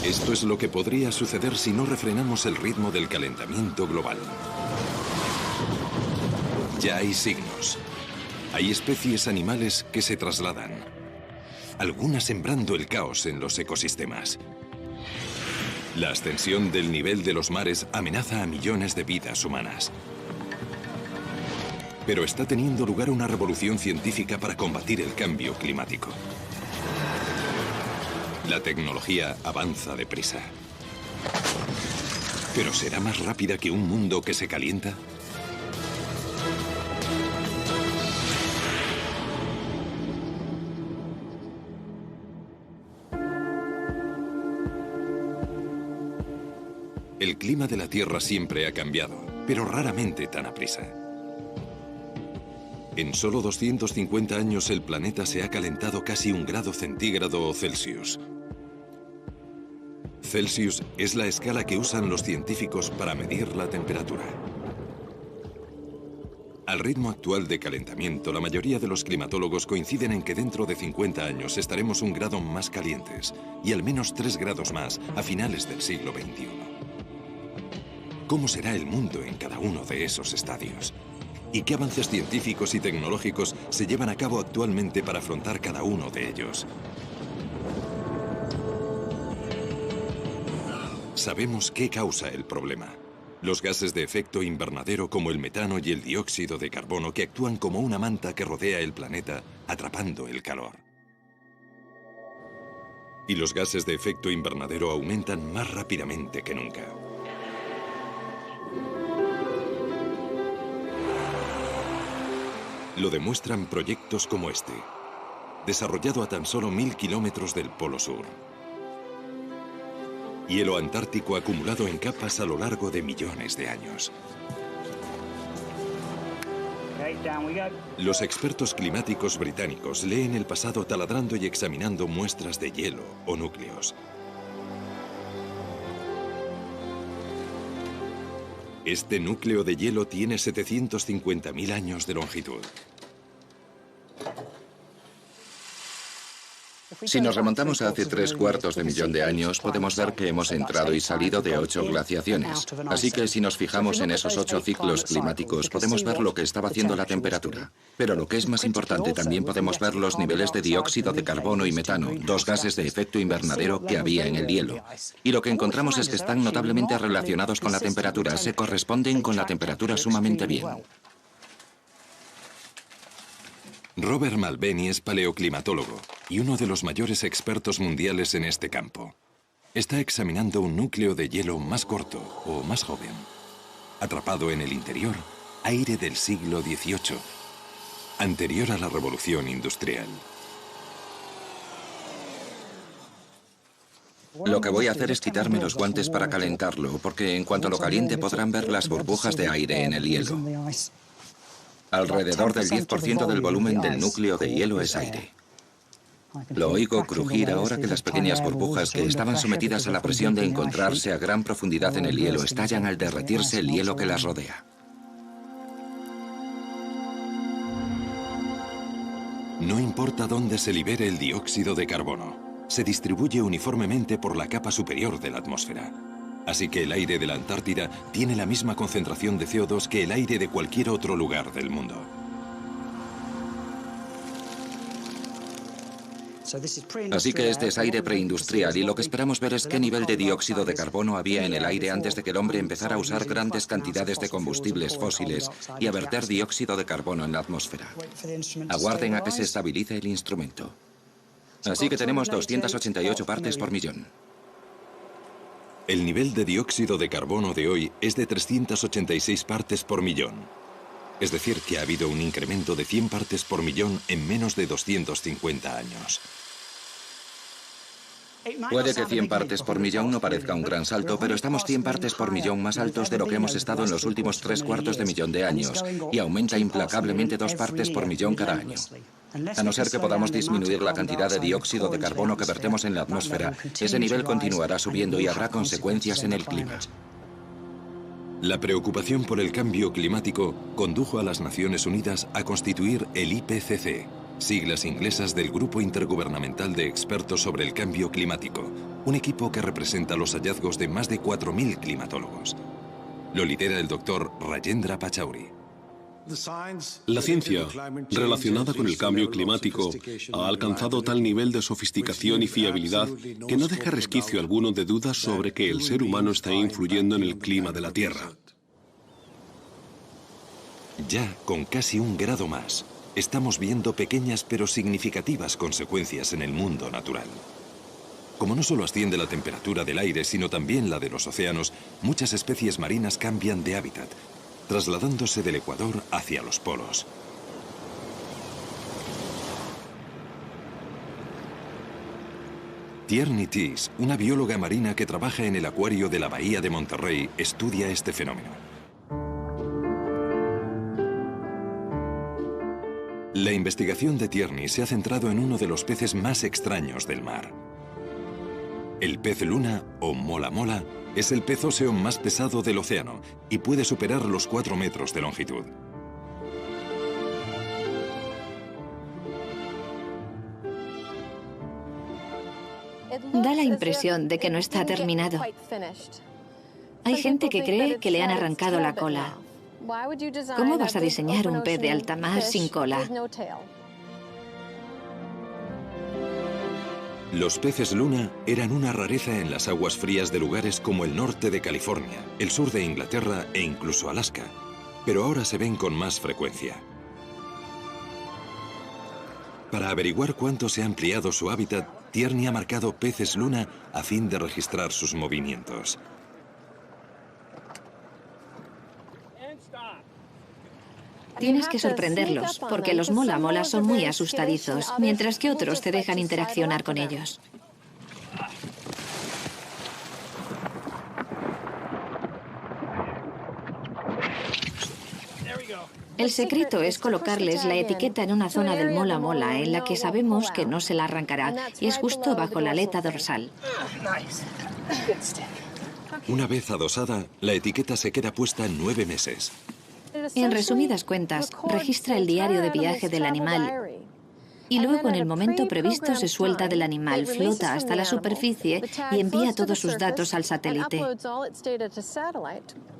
Esto es lo que podría suceder si no refrenamos el ritmo del calentamiento global. Ya hay signos. Hay especies animales que se trasladan, algunas sembrando el caos en los ecosistemas. La ascensión del nivel de los mares amenaza a millones de vidas humanas. Pero está teniendo lugar una revolución científica para combatir el cambio climático. La tecnología avanza deprisa. ¿Pero será más rápida que un mundo que se calienta? El clima de la Tierra siempre ha cambiado, pero raramente tan aprisa. En solo 250 años el planeta se ha calentado casi 1 grado centígrado o Celsius. Celsius es la escala que usan los científicos para medir la temperatura. Al ritmo actual de calentamiento, la mayoría de los climatólogos coinciden en que dentro de 50 años estaremos 1 grado más calientes y al menos 3 grados más a finales del siglo XXI. ¿Cómo será el mundo en cada uno de esos estadios? ¿Y qué avances científicos y tecnológicos se llevan a cabo actualmente para afrontar cada uno de ellos? Sabemos qué causa el problema. Los gases de efecto invernadero como el metano y el dióxido de carbono que actúan como una manta que rodea el planeta, atrapando el calor. Y los gases de efecto invernadero aumentan más rápidamente que nunca. Lo demuestran proyectos como este, desarrollado a tan solo 1000 kilómetros del Polo Sur. Hielo antártico acumulado en capas a lo largo de millones de años. Los expertos climáticos británicos leen el pasado taladrando y examinando muestras de hielo o núcleos. Este núcleo de hielo tiene 750.000 años de longitud. Si nos remontamos a hace 3/4 de millón de años, podemos ver que hemos entrado y salido de 8 glaciaciones. Así que si nos fijamos en esos 8 ciclos climáticos, podemos ver lo que estaba haciendo la temperatura. Pero lo que es más importante, también podemos ver los niveles de dióxido de carbono y metano, 2 gases de efecto invernadero que había en el hielo. Y lo que encontramos es que están notablemente relacionados con la temperatura, se corresponden con la temperatura sumamente bien. Robert Malbeny es paleoclimatólogo y uno de los mayores expertos mundiales en este campo. Está examinando un núcleo de hielo más corto o más joven. Atrapado en el interior, aire del siglo XVIII, anterior a la revolución industrial. Lo que voy a hacer es quitarme los guantes para calentarlo, porque en cuanto lo caliente podrán ver las burbujas de aire en el hielo. Alrededor del 10% del volumen del núcleo de hielo es aire. Lo oigo crujir ahora que las pequeñas burbujas que estaban sometidas a la presión de encontrarse a gran profundidad en el hielo estallan al derretirse el hielo que las rodea. No importa dónde se libere el dióxido de carbono, se distribuye uniformemente por la capa superior de la atmósfera. Así que el aire de la Antártida tiene la misma concentración de CO2 que el aire de cualquier otro lugar del mundo. Así que este es aire preindustrial y lo que esperamos ver es qué nivel de dióxido de carbono había en el aire antes de que el hombre empezara a usar grandes cantidades de combustibles fósiles y a verter dióxido de carbono en la atmósfera. Aguarden a que se estabilice el instrumento. Así que tenemos 288 partes por millón. El nivel de dióxido de carbono de hoy es de 386 partes por millón. Es decir, que ha habido un incremento de 100 partes por millón en menos de 250 años. Puede que 100 partes por millón no parezca un gran salto, pero estamos 100 partes por millón más altos de lo que hemos estado en los últimos 3/4 de millón de años, y aumenta implacablemente 2 partes por millón cada año. A no ser que podamos disminuir la cantidad de dióxido de carbono que vertemos en la atmósfera, ese nivel continuará subiendo y habrá consecuencias en el clima. La preocupación por el cambio climático condujo a las Naciones Unidas a constituir el IPCC, siglas inglesas del Grupo Intergubernamental de Expertos sobre el Cambio Climático, un equipo que representa los hallazgos de más de 4.000 climatólogos. Lo lidera el doctor Rajendra Pachauri. La ciencia relacionada con el cambio climático ha alcanzado tal nivel de sofisticación y fiabilidad que no deja resquicio alguno de dudas sobre que el ser humano está influyendo en el clima de la Tierra. Ya con casi 1 grado más, estamos viendo pequeñas pero significativas consecuencias en el mundo natural. Como no solo asciende la temperatura del aire, sino también la de los océanos, muchas especies marinas cambian de hábitat, trasladándose del Ecuador hacia los polos. Tierney Teese, una bióloga marina que trabaja en el acuario de la Bahía de Monterrey, estudia este fenómeno. La investigación de Tierney se ha centrado en uno de los peces más extraños del mar. El pez luna, o mola mola, es el pez óseo más pesado del océano y puede superar los 4 metros de longitud. Da la impresión de que no está terminado. Hay gente que cree que le han arrancado la cola. ¿Cómo vas a diseñar un pez de alta mar sin cola? Los peces luna eran una rareza en las aguas frías de lugares como el norte de California, el sur de Inglaterra e incluso Alaska, pero ahora se ven con más frecuencia. Para averiguar cuánto se ha ampliado su hábitat, Tierney ha marcado peces luna a fin de registrar sus movimientos. Tienes que sorprenderlos, porque los mola mola son muy asustadizos, mientras que otros te dejan interaccionar con ellos. El secreto es colocarles la etiqueta en una zona del mola mola en la que sabemos que no se la arrancará, y es justo bajo la aleta dorsal. Una vez adosada, la etiqueta se queda puesta 9 meses. En resumidas cuentas, registra el diario de viaje del animal y luego en el momento previsto se suelta del animal, flota hasta la superficie y envía todos sus datos al satélite.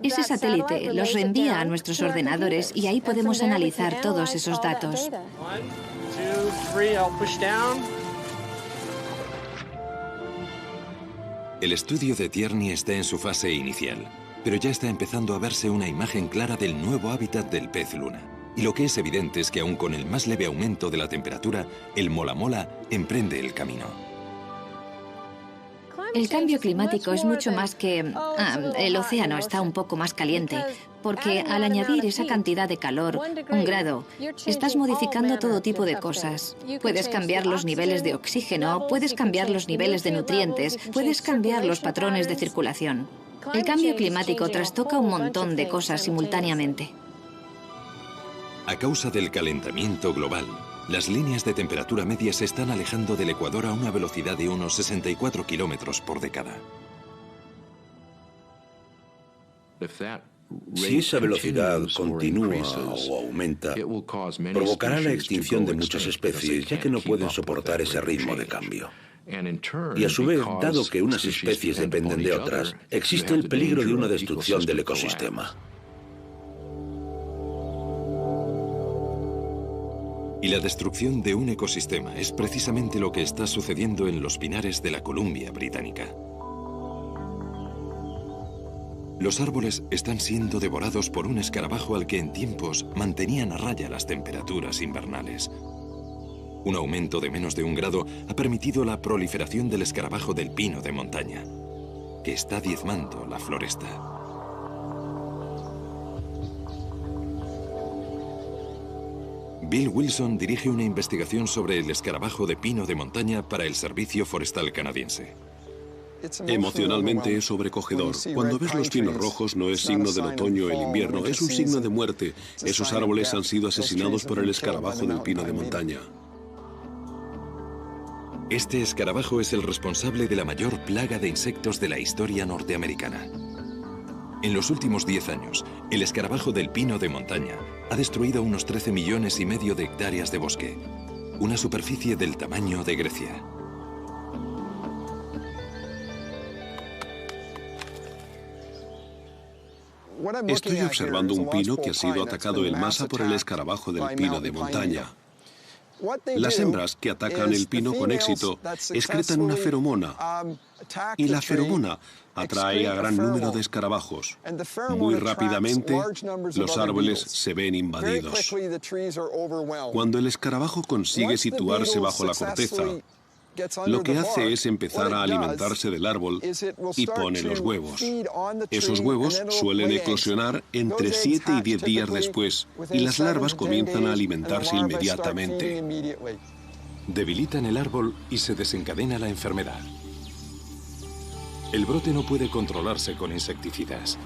Ese satélite los reenvía a nuestros ordenadores y ahí podemos analizar todos esos datos. El estudio de Tierney está en su fase inicial, pero ya está empezando a verse una imagen clara del nuevo hábitat del pez luna. Y lo que es evidente es que aun con el más leve aumento de la temperatura, el mola mola emprende el camino. El cambio climático es mucho más que... el océano está un poco más caliente, porque al añadir esa cantidad de calor, 1 grado, estás modificando todo tipo de cosas. Puedes cambiar los niveles de oxígeno, puedes cambiar los niveles de nutrientes, puedes cambiar los patrones de circulación. El cambio climático trastoca un montón de cosas simultáneamente. A causa del calentamiento global, las líneas de temperatura media se están alejando del Ecuador a una velocidad de unos 64 kilómetros por década. Si esa velocidad continúa o aumenta, provocará la extinción de muchas especies, ya que no pueden soportar ese ritmo de cambio. Y a su vez, dado que unas especies dependen de otras, existe el peligro de una destrucción del ecosistema. Y la destrucción de un ecosistema es precisamente lo que está sucediendo en los pinares de la Columbia Británica. Los árboles están siendo devorados por un escarabajo al que en tiempos mantenían a raya las temperaturas invernales. Un aumento de menos de 1 grado ha permitido la proliferación del escarabajo del pino de montaña, que está diezmando la floresta. Bill Wilson dirige una investigación sobre el escarabajo de pino de montaña para el Servicio Forestal Canadiense. Emocionalmente es sobrecogedor. Cuando ves los pinos rojos no es signo del otoño o el invierno, es un signo de muerte. Esos árboles han sido asesinados por el escarabajo del pino de montaña. Este escarabajo es el responsable de la mayor plaga de insectos de la historia norteamericana. En los últimos 10 años, el escarabajo del pino de montaña ha destruido unos 13,5 millones de hectáreas de bosque, una superficie del tamaño de Grecia. Estoy observando un pino que ha sido atacado en masa por el escarabajo del pino de montaña. Las hembras que atacan el pino con éxito excretan una feromona, y la feromona atrae a gran número de escarabajos. Muy rápidamente, los árboles se ven invadidos. Cuando el escarabajo consigue situarse bajo la corteza, lo que hace es empezar a alimentarse del árbol y pone los huevos. Esos huevos suelen eclosionar entre 7 y 10 días después, y las larvas comienzan a alimentarse inmediatamente. Debilitan el árbol y se desencadena la enfermedad. El brote no puede controlarse con insecticidas.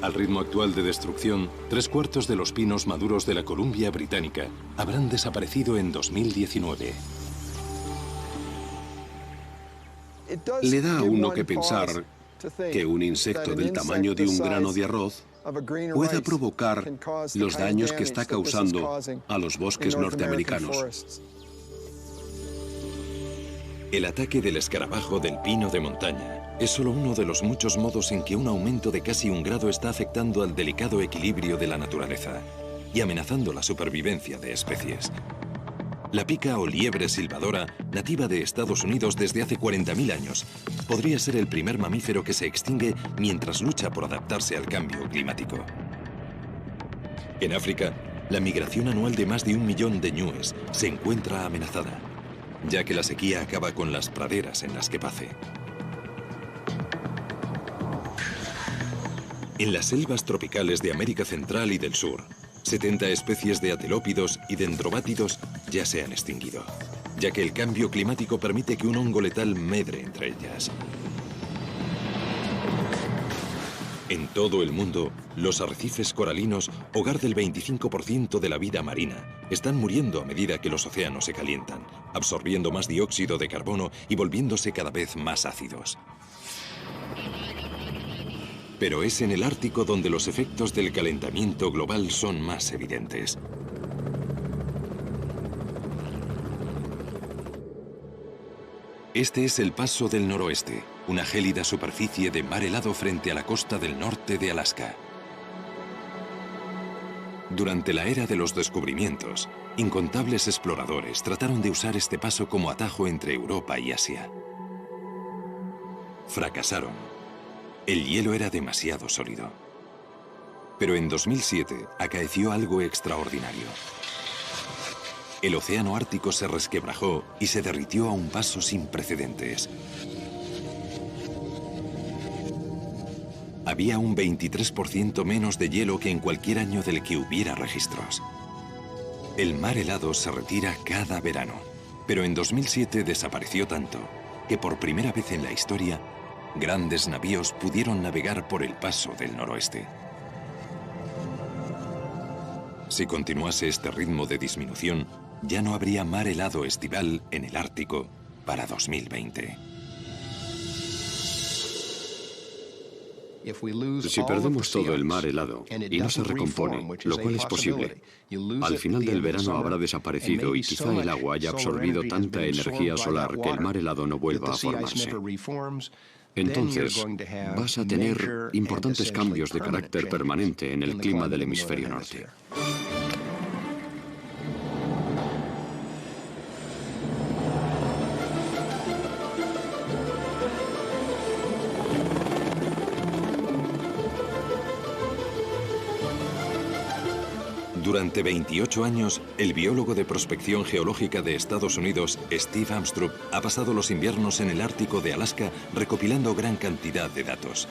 Al ritmo actual de destrucción, 3/4 de los pinos maduros de la Columbia Británica habrán desaparecido en 2019. Le da a uno que pensar que un insecto del tamaño de un grano de arroz pueda provocar los daños que está causando a los bosques norteamericanos. El ataque del escarabajo del pino de montaña es solo uno de los muchos modos en que un aumento de casi 1 grado está afectando al delicado equilibrio de la naturaleza y amenazando la supervivencia de especies. La pica o liebre silbadora, nativa de Estados Unidos desde hace 40.000 años, podría ser el primer mamífero que se extingue mientras lucha por adaptarse al cambio climático. En África, la migración anual de más de 1 millón de ñúes se encuentra amenazada, ya que la sequía acaba con las praderas en las que pace. En las selvas tropicales de América Central y del Sur, 70 especies de atelópidos y dendrobátidos ya se han extinguido, ya que el cambio climático permite que un hongo letal medre entre ellas. En todo el mundo, los arrecifes coralinos, hogar del 25% de la vida marina, están muriendo a medida que los océanos se calientan, absorbiendo más dióxido de carbono y volviéndose cada vez más ácidos. Pero es en el Ártico donde los efectos del calentamiento global son más evidentes. Este es el Paso del Noroeste, una gélida superficie de mar helado frente a la costa del norte de Alaska. Durante la era de los descubrimientos, incontables exploradores trataron de usar este paso como atajo entre Europa y Asia. Fracasaron. El hielo era demasiado sólido. Pero en 2007 acaeció algo extraordinario. El océano Ártico se resquebrajó y se derritió a un paso sin precedentes. Había un 23% menos de hielo que en cualquier año del que hubiera registros. El mar helado se retira cada verano, pero en 2007 desapareció tanto que por primera vez en la historia, grandes navíos pudieron navegar por el Paso del Noroeste. Si continuase este ritmo de disminución, ya no habría mar helado estival en el Ártico para 2020. Si perdemos todo el mar helado y no se recompone, lo cual es posible, al final del verano habrá desaparecido y quizá el agua haya absorbido tanta energía solar que el mar helado no vuelva a formarse. Entonces, vas a tener importantes cambios de carácter permanente en el clima del hemisferio norte. Durante 28 años, el biólogo de prospección geológica de Estados Unidos, Steve Amstrup, ha pasado los inviernos en el Ártico de Alaska recopilando gran cantidad de datos.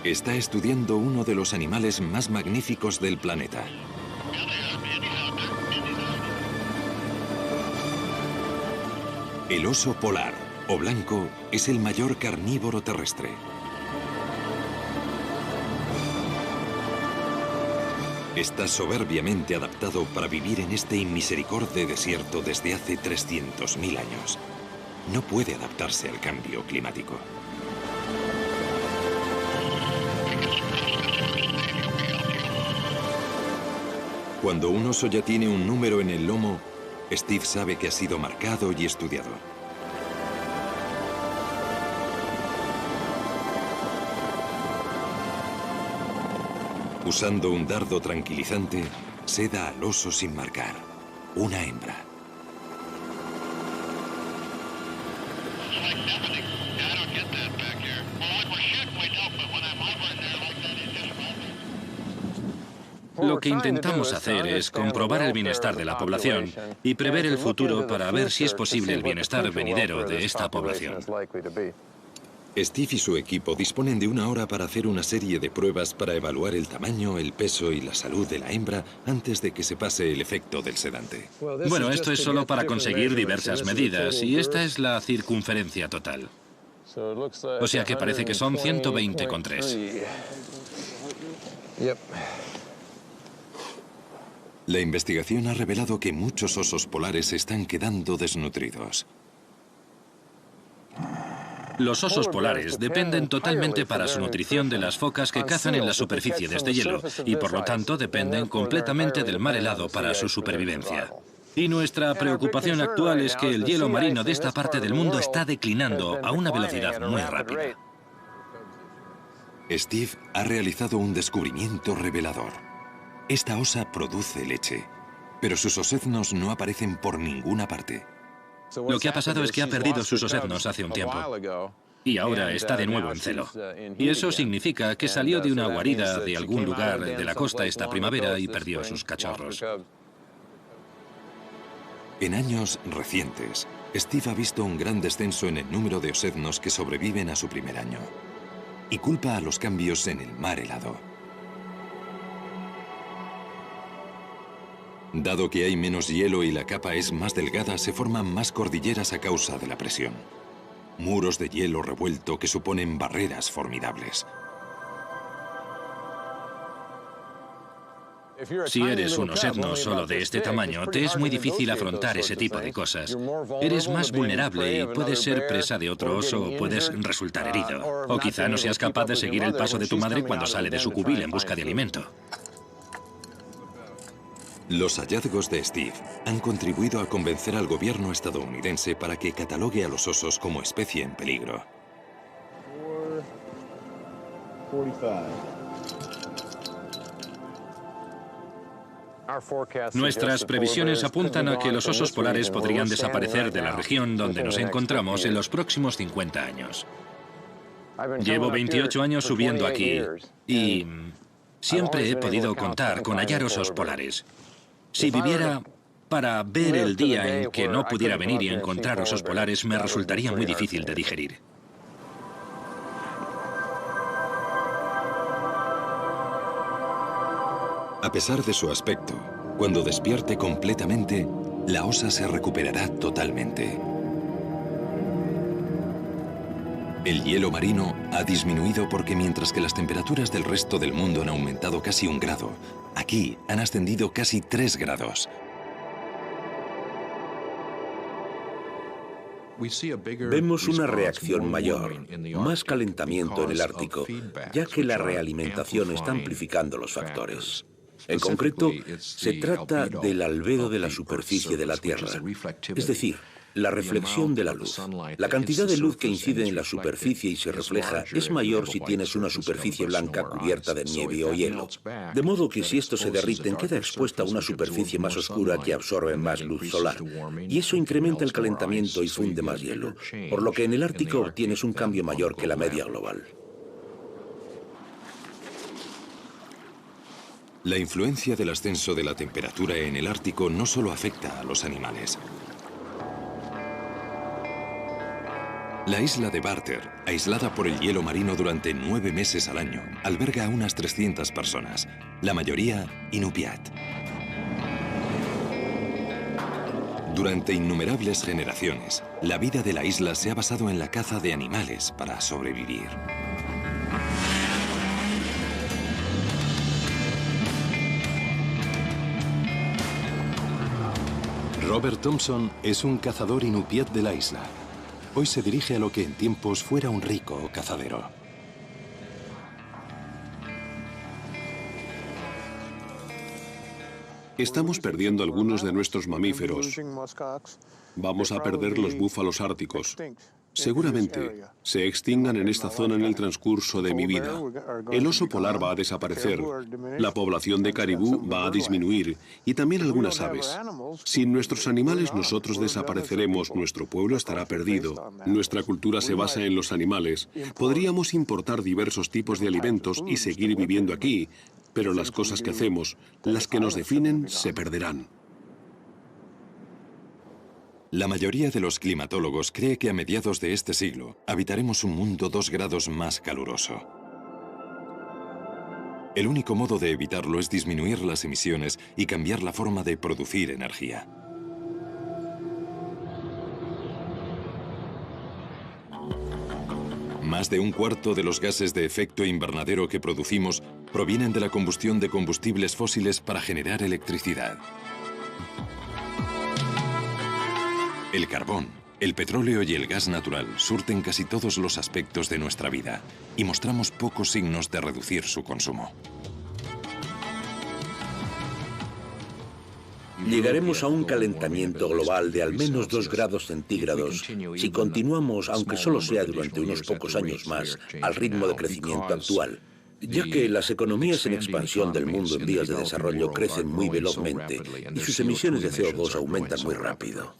Está estudiando uno de los animales más magníficos del planeta. El oso polar, o blanco, es el mayor carnívoro terrestre. Está soberbiamente adaptado para vivir en este inmisericorde desierto desde hace 300.000 años. No puede adaptarse al cambio climático. Cuando un oso ya tiene un número en el lomo, Steve sabe que ha sido marcado y estudiado. Usando un dardo tranquilizante, seda al oso sin marcar. Una hembra. Lo que intentamos hacer es comprobar el bienestar de la población y prever el futuro para ver si es posible el bienestar venidero de esta población. Steve y su equipo disponen de 1 hora para hacer una serie de pruebas para evaluar el tamaño, el peso y la salud de la hembra antes de que se pase el efecto del sedante. Bueno, esto es solo para conseguir diversas medidas y esta es la circunferencia total. O sea que parece que son 120,3. La investigación ha revelado que muchos osos polares se están quedando desnutridos. Los osos polares dependen totalmente para su nutrición de las focas que cazan en la superficie de este hielo y por lo tanto dependen completamente del mar helado para su supervivencia. Y nuestra preocupación actual es que el hielo marino de esta parte del mundo está declinando a una velocidad muy rápida. Steve ha realizado un descubrimiento revelador. Esta osa produce leche, pero sus osednos no aparecen por ninguna parte. Lo que ha pasado es que ha perdido sus osednos hace un tiempo y ahora está de nuevo en celo. Y eso significa que salió de una guarida de algún lugar de la costa esta primavera y perdió sus cachorros. En años recientes, Steve ha visto un gran descenso en el número de osednos que sobreviven a su primer año y culpa a los cambios en el mar helado. Dado que hay menos hielo y la capa es más delgada, se forman más cordilleras a causa de la presión. Muros de hielo revuelto que suponen barreras formidables. Si eres un osedno solo de este tamaño, te es muy difícil afrontar ese tipo de cosas. Eres más vulnerable y puedes ser presa de otro oso o puedes resultar herido. O quizá no seas capaz de seguir el paso de tu madre cuando sale de su cubil en busca de alimento. Los hallazgos de Steve han contribuido a convencer al gobierno estadounidense para que catalogue a los osos como especie en peligro. Nuestras previsiones apuntan a que los osos polares podrían desaparecer de la región donde nos encontramos en los próximos 50 años. Llevo 28 años subiendo aquí y siempre he podido contar con hallar osos polares. Si viviera para ver el día en que no pudiera venir y encontrar osos polares, me resultaría muy difícil de digerir. A pesar de su aspecto, cuando despierte completamente, la osa se recuperará totalmente. El hielo marino ha disminuido porque mientras que las temperaturas del resto del mundo han aumentado casi 1 grado, aquí han ascendido casi 3 grados. Vemos una reacción mayor, más calentamiento en el Ártico, ya que la realimentación está amplificando los factores. En concreto, se trata del albedo de la superficie de la Tierra, es decir, la reflexión de la luz. La cantidad de luz que incide en la superficie y se refleja es mayor si tienes una superficie blanca cubierta de nieve o hielo. De modo que si estos se derriten, queda expuesta a una superficie más oscura que absorbe más luz solar. Y eso incrementa el calentamiento y funde más hielo, por lo que en el Ártico obtienes un cambio mayor que la media global. La influencia del ascenso de la temperatura en el Ártico no solo afecta a los animales. La isla de Barter, aislada por el hielo marino durante 9 meses al año, alberga a unas 300 personas, la mayoría inupiat. Durante innumerables generaciones, la vida de la isla se ha basado en la caza de animales para sobrevivir. Robert Thompson es un cazador inupiat de la isla. Hoy se dirige a lo que en tiempos fuera un rico cazadero. Estamos perdiendo algunos de nuestros mamíferos. Vamos a perder los búfalos árticos. Seguramente se extingan en esta zona en el transcurso de mi vida. El oso polar va a desaparecer, la población de caribú va a disminuir y también algunas aves. Sin nuestros animales nosotros desapareceremos, nuestro pueblo estará perdido. Nuestra cultura se basa en los animales. Podríamos importar diversos tipos de alimentos y seguir viviendo aquí, pero las cosas que hacemos, las que nos definen, se perderán. La mayoría de los climatólogos cree que a mediados de este siglo habitaremos un mundo 2 grados más caluroso. El único modo de evitarlo es disminuir las emisiones y cambiar la forma de producir energía. Más de un cuarto de los gases de efecto invernadero que producimos provienen de la combustión de combustibles fósiles para generar electricidad. El carbón, el petróleo y el gas natural surten casi todos los aspectos de nuestra vida y mostramos pocos signos de reducir su consumo. Llegaremos a un calentamiento global de al menos 2 grados centígrados si continuamos, aunque solo sea durante unos pocos años más, al ritmo de crecimiento actual, ya que las economías en expansión del mundo en vías de desarrollo crecen muy velozmente y sus emisiones de CO2 aumentan muy rápido.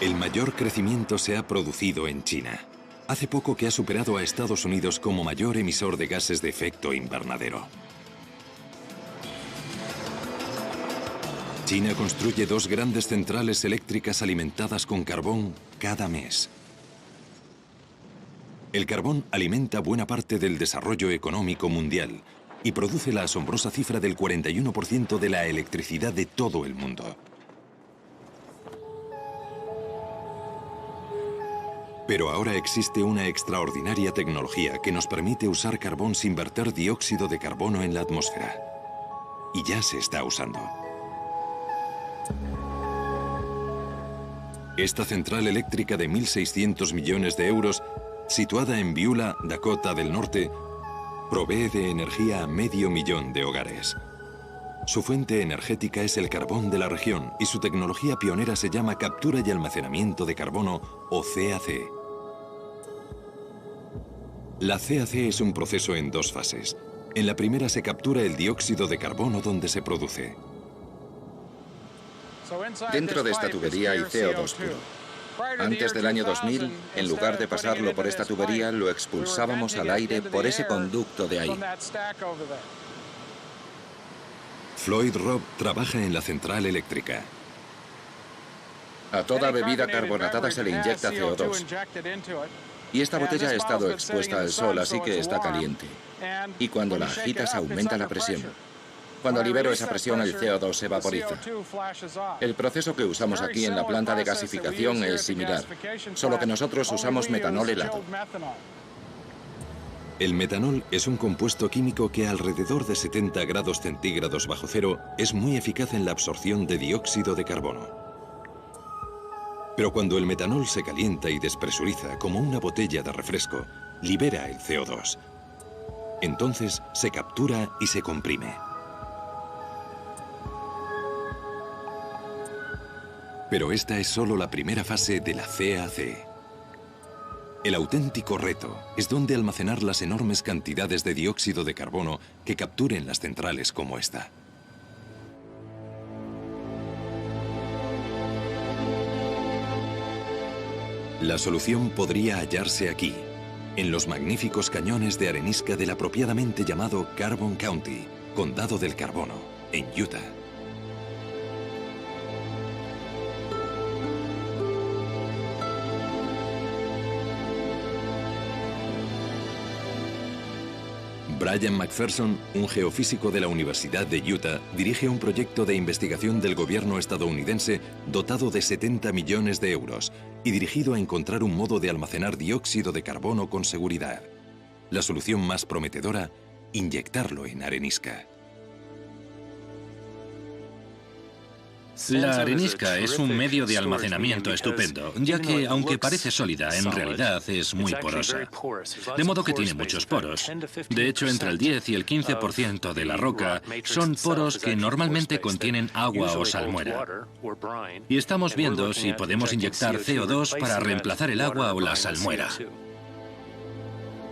El mayor crecimiento se ha producido en China. Hace poco que ha superado a Estados Unidos como mayor emisor de gases de efecto invernadero. China construye 2 grandes centrales eléctricas alimentadas con carbón cada mes. El carbón alimenta buena parte del desarrollo económico mundial y produce la asombrosa cifra del 41% de la electricidad de todo el mundo. Pero ahora existe una extraordinaria tecnología que nos permite usar carbón sin verter dióxido de carbono en la atmósfera. Y ya se está usando. Esta central eléctrica de 1.600 millones de euros, situada en Beulah, Dakota del Norte, provee de energía a 500.000 de hogares. Su fuente energética es el carbón de la región y su tecnología pionera se llama captura y almacenamiento de carbono, o CAC. La CAC es un proceso en 2 fases. En la primera se captura el dióxido de carbono donde se produce. Dentro de esta tubería hay CO2 puro. Antes del año 2000, en lugar de pasarlo por esta tubería, lo expulsábamos al aire por ese conducto de ahí. Floyd Robb trabaja en la central eléctrica. A toda bebida carbonatada se le inyecta CO2. Y esta botella ha estado expuesta al sol, así que está caliente. Y cuando la agitas aumenta la presión. Cuando libero esa presión, el CO2 se vaporiza. El proceso que usamos aquí en la planta de gasificación es similar, solo que nosotros usamos metanol helado. El metanol es un compuesto químico que a alrededor de 70 grados centígrados bajo cero es muy eficaz en la absorción de dióxido de carbono. Pero cuando el metanol se calienta y despresuriza como una botella de refresco, libera el CO2. Entonces se captura y se comprime. Pero esta es solo la primera fase de la CAC. El auténtico reto es dónde almacenar las enormes cantidades de dióxido de carbono que capturen las centrales como esta. La solución podría hallarse aquí, en los magníficos cañones de arenisca del apropiadamente llamado Carbon County, Condado del Carbono, en Utah. Brian McPherson, un geofísico de la Universidad de Utah, dirige un proyecto de investigación del gobierno estadounidense dotado de 70 millones de euros y dirigido a encontrar un modo de almacenar dióxido de carbono con seguridad. La solución más prometedora, inyectarlo en arenisca. La arenisca es un medio de almacenamiento estupendo, ya que, aunque parece sólida, en realidad es muy porosa. De modo que tiene muchos poros. De hecho, entre el 10 y el 15% de la roca son poros que normalmente contienen agua o salmuera. Y estamos viendo si podemos inyectar CO2 para reemplazar el agua o la salmuera.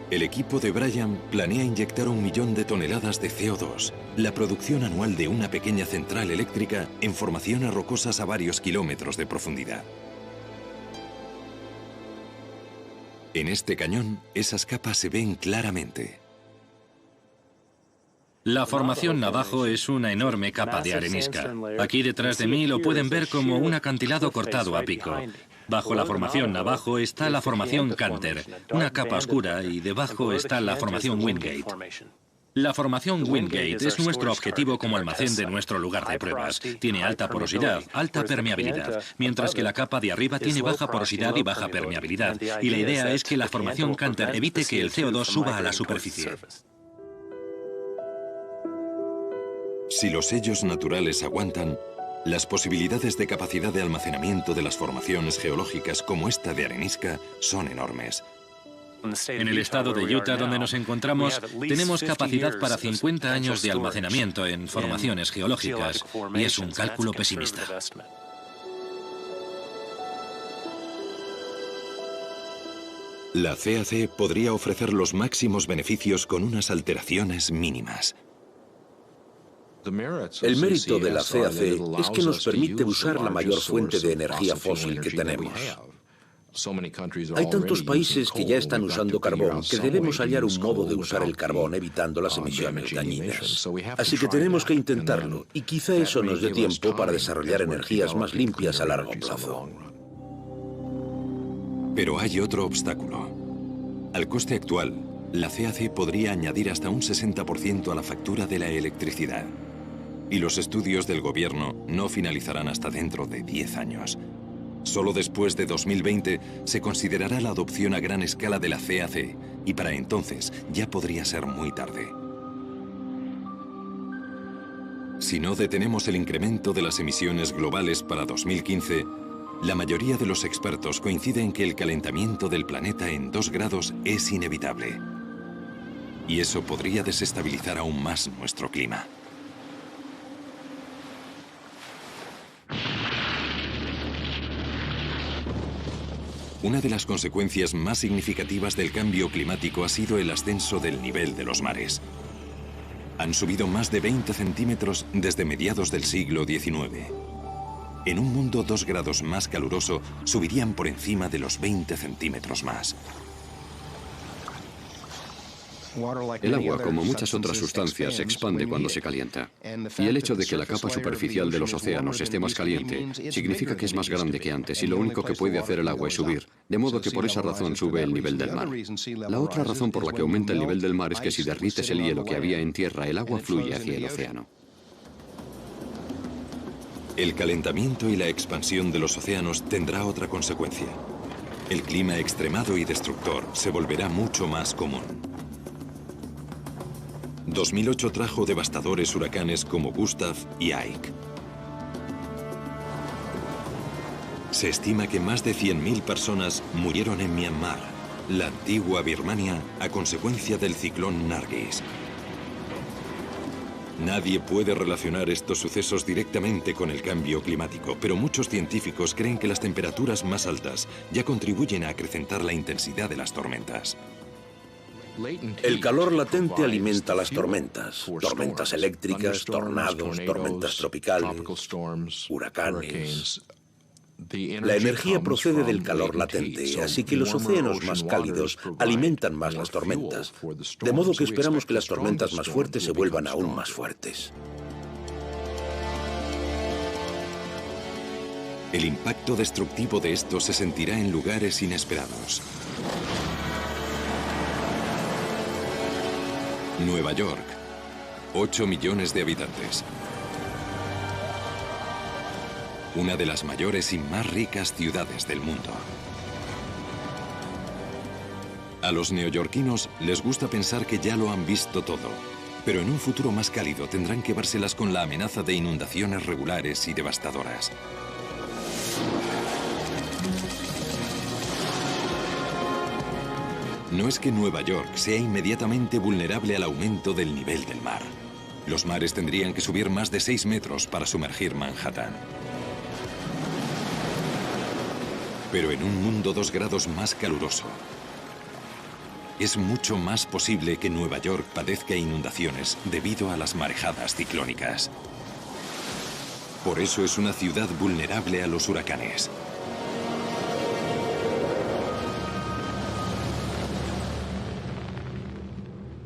El equipo de Brian planea inyectar 1 millón de toneladas de CO2, la producción anual de una pequeña central eléctrica en formaciones rocosas a varios kilómetros de profundidad. En este cañón, esas capas se ven claramente. La formación Navajo es una enorme capa de arenisca. Aquí detrás de mí lo pueden ver como un acantilado cortado a pico. Bajo la formación Navajo está la formación Canter, una capa oscura, y debajo está la formación Wingate. La formación Wingate es nuestro objetivo como almacén de nuestro lugar de pruebas. Tiene alta porosidad, alta permeabilidad, mientras que la capa de arriba tiene baja porosidad y baja permeabilidad. Y la idea es que la formación Canter evite que el CO2 suba a la superficie. Si los sellos naturales aguantan, las posibilidades de capacidad de almacenamiento de las formaciones geológicas como esta de arenisca son enormes. En el estado de Utah, donde nos encontramos, tenemos capacidad para 50 años de almacenamiento en formaciones geológicas, y es un cálculo pesimista. La CAC podría ofrecer los máximos beneficios con unas alteraciones mínimas. El mérito de la CAC es que nos permite usar la mayor fuente de energía fósil que tenemos. Hay tantos países que ya están usando carbón que debemos hallar un modo de usar el carbón evitando las emisiones dañinas. Así que tenemos que intentarlo, y quizá eso nos dé tiempo para desarrollar energías más limpias a largo plazo. Pero hay otro obstáculo. Al coste actual, la CAC podría añadir hasta un 60% a la factura de la electricidad. Y los estudios del gobierno no finalizarán hasta dentro de 10 años. Solo después de 2020 se considerará la adopción a gran escala de la CAC, y para entonces ya podría ser muy tarde. Si no detenemos el incremento de las emisiones globales para 2015, la mayoría de los expertos coinciden en que el calentamiento del planeta en 2 grados es inevitable. Y eso podría desestabilizar aún más nuestro clima. Una de las consecuencias más significativas del cambio climático ha sido el ascenso del nivel de los mares. Han subido más de 20 centímetros desde mediados del siglo XIX. En un mundo 2 grados más caluroso, subirían por encima de los 20 centímetros más. El agua, como muchas otras sustancias, se expande cuando se calienta. Y el hecho de que la capa superficial de los océanos esté más caliente significa que es más grande que antes, y lo único que puede hacer el agua es subir, de modo que por esa razón sube el nivel del mar. La otra razón por la que aumenta el nivel del mar es que si derrites el hielo que había en tierra, el agua fluye hacia el océano. El calentamiento y la expansión de los océanos tendrá otra consecuencia. El clima extremado y destructor se volverá mucho más común. 2008 trajo devastadores huracanes como Gustav y Ike. Se estima que más de 100.000 personas murieron en Myanmar, la antigua Birmania, a consecuencia del ciclón Nargis. Nadie puede relacionar estos sucesos directamente con el cambio climático, pero muchos científicos creen que las temperaturas más altas ya contribuyen a acrecentar la intensidad de las tormentas. El calor latente alimenta las tormentas, tormentas eléctricas, tornados, tormentas tropicales, huracanes. La energía procede del calor latente, así que los océanos más cálidos alimentan más las tormentas, de modo que esperamos que las tormentas más fuertes se vuelvan aún más fuertes. El impacto destructivo de esto se sentirá en lugares inesperados. Nueva York, 8 millones de habitantes. Una de las mayores y más ricas ciudades del mundo. A los neoyorquinos les gusta pensar que ya lo han visto todo, Pero en un futuro más cálido tendrán que vérselas con la amenaza de inundaciones regulares y devastadoras. No es que Nueva York sea inmediatamente vulnerable al aumento del nivel del mar. Los mares tendrían que subir más de 6 metros para sumergir Manhattan. Pero en un mundo 2 grados más caluroso, es mucho más posible que Nueva York padezca inundaciones debido a las marejadas ciclónicas. Por eso es una ciudad vulnerable a los huracanes.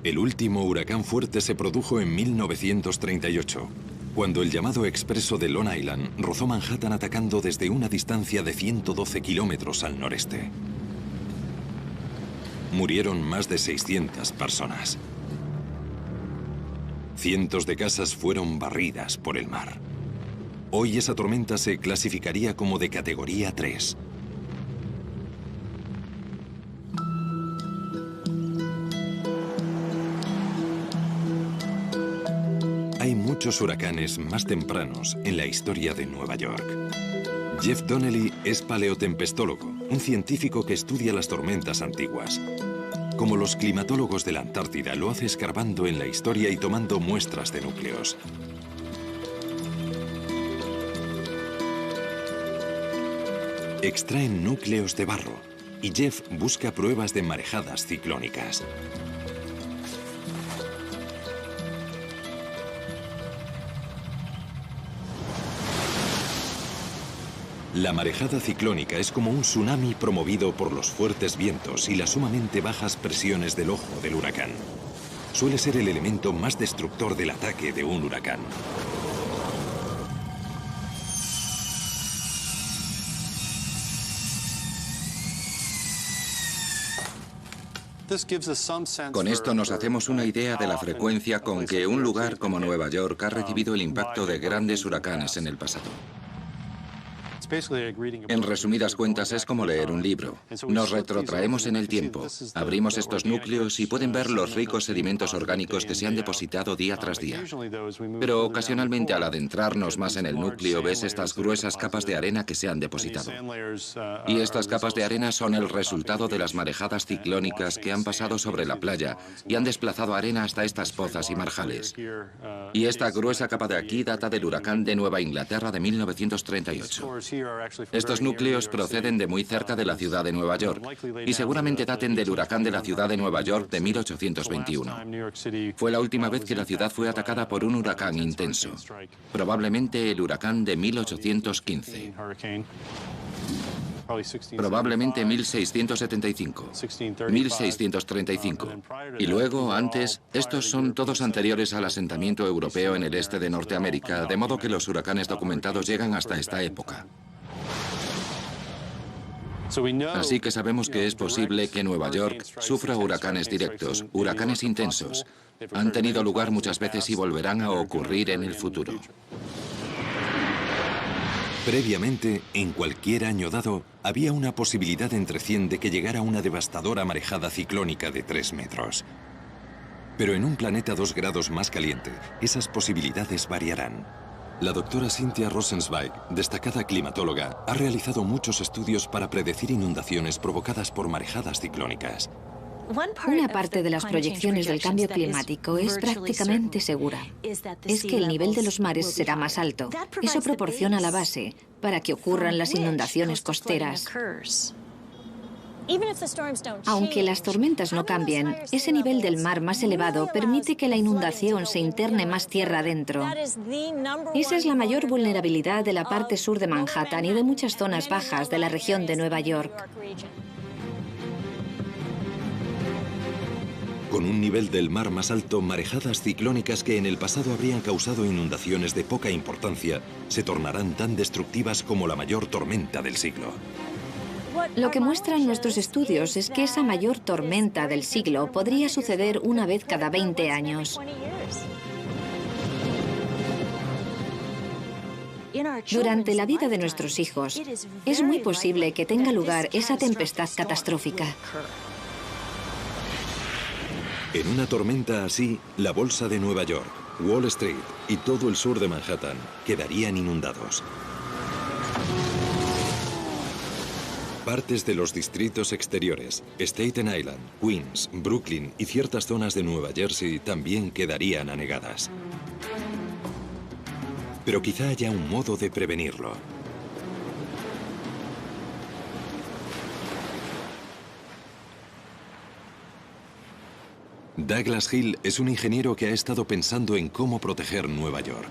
El último huracán fuerte se produjo en 1938, cuando el llamado expreso de Long Island rozó Manhattan atacando desde una distancia de 112 kilómetros al noreste. Murieron más de 600 personas. Cientos de casas fueron barridas por el mar. Hoy esa tormenta se clasificaría como de categoría 3. Hay muchos huracanes más tempranos en la historia de Nueva York. Jeff Donnelly es paleotempestólogo, un científico que estudia las tormentas antiguas. Como los climatólogos de la Antártida, lo hace escarbando en la historia y tomando muestras de núcleos. Extraen núcleos de barro y Jeff busca pruebas de marejadas ciclónicas. La marejada ciclónica es como un tsunami promovido por los fuertes vientos y las sumamente bajas presiones del ojo del huracán. Suele ser el elemento más destructor del ataque de un huracán. Con esto nos hacemos una idea de la frecuencia con que un lugar como Nueva York ha recibido el impacto de grandes huracanes en el pasado. En resumidas cuentas, es como leer un libro. Nos retrotraemos en el tiempo, abrimos estos núcleos y pueden ver los ricos sedimentos orgánicos que se han depositado día tras día. Pero ocasionalmente, al adentrarnos más en el núcleo, ves estas gruesas capas de arena que se han depositado. Y estas capas de arena son el resultado de las marejadas ciclónicas que han pasado sobre la playa y han desplazado arena hasta estas pozas y marjales. Y esta gruesa capa de aquí data del huracán de Nueva Inglaterra de 1938. Estos núcleos proceden de muy cerca de la ciudad de Nueva York y seguramente daten del huracán de la ciudad de Nueva York de 1821. Fue la última vez que la ciudad fue atacada por un huracán intenso, probablemente el huracán de 1815. Probablemente 1675, 1635. Y luego, antes, estos son todos anteriores al asentamiento europeo en el este de Norteamérica, de modo que los huracanes documentados llegan hasta esta época. Así que sabemos que es posible que Nueva York sufra huracanes directos, huracanes intensos. Han tenido lugar muchas veces y volverán a ocurrir en el futuro. Previamente, en cualquier año dado, había una posibilidad entre 100 de que llegara una devastadora marejada ciclónica de 3 metros. Pero en un planeta 2 grados más caliente, esas posibilidades variarán. La doctora Cynthia Rosenzweig, destacada climatóloga, ha realizado muchos estudios para predecir inundaciones provocadas por marejadas ciclónicas. Una parte de las proyecciones del cambio climático es prácticamente segura. Es que el nivel de los mares será más alto. Eso proporciona la base para que ocurran las inundaciones costeras. Aunque las tormentas no cambien, ese nivel del mar más elevado permite que la inundación se interne más tierra adentro. Esa es la mayor vulnerabilidad de la parte sur de Manhattan y de muchas zonas bajas de la región de Nueva York. Con un nivel del mar más alto, marejadas ciclónicas que en el pasado habrían causado inundaciones de poca importancia se tornarán tan destructivas como la mayor tormenta del siglo. Lo que muestran nuestros estudios es que esa mayor tormenta del siglo podría suceder una vez cada 20 años. Durante la vida de nuestros hijos, es muy posible que tenga lugar esa tempestad catastrófica. En una tormenta así, la bolsa de Nueva York, Wall Street y todo el sur de Manhattan quedarían inundados. Partes de los distritos exteriores, Staten Island, Queens, Brooklyn y ciertas zonas de Nueva Jersey también quedarían anegadas. Pero quizá haya un modo de prevenirlo. Douglas Hill es un ingeniero que ha estado pensando en cómo proteger Nueva York.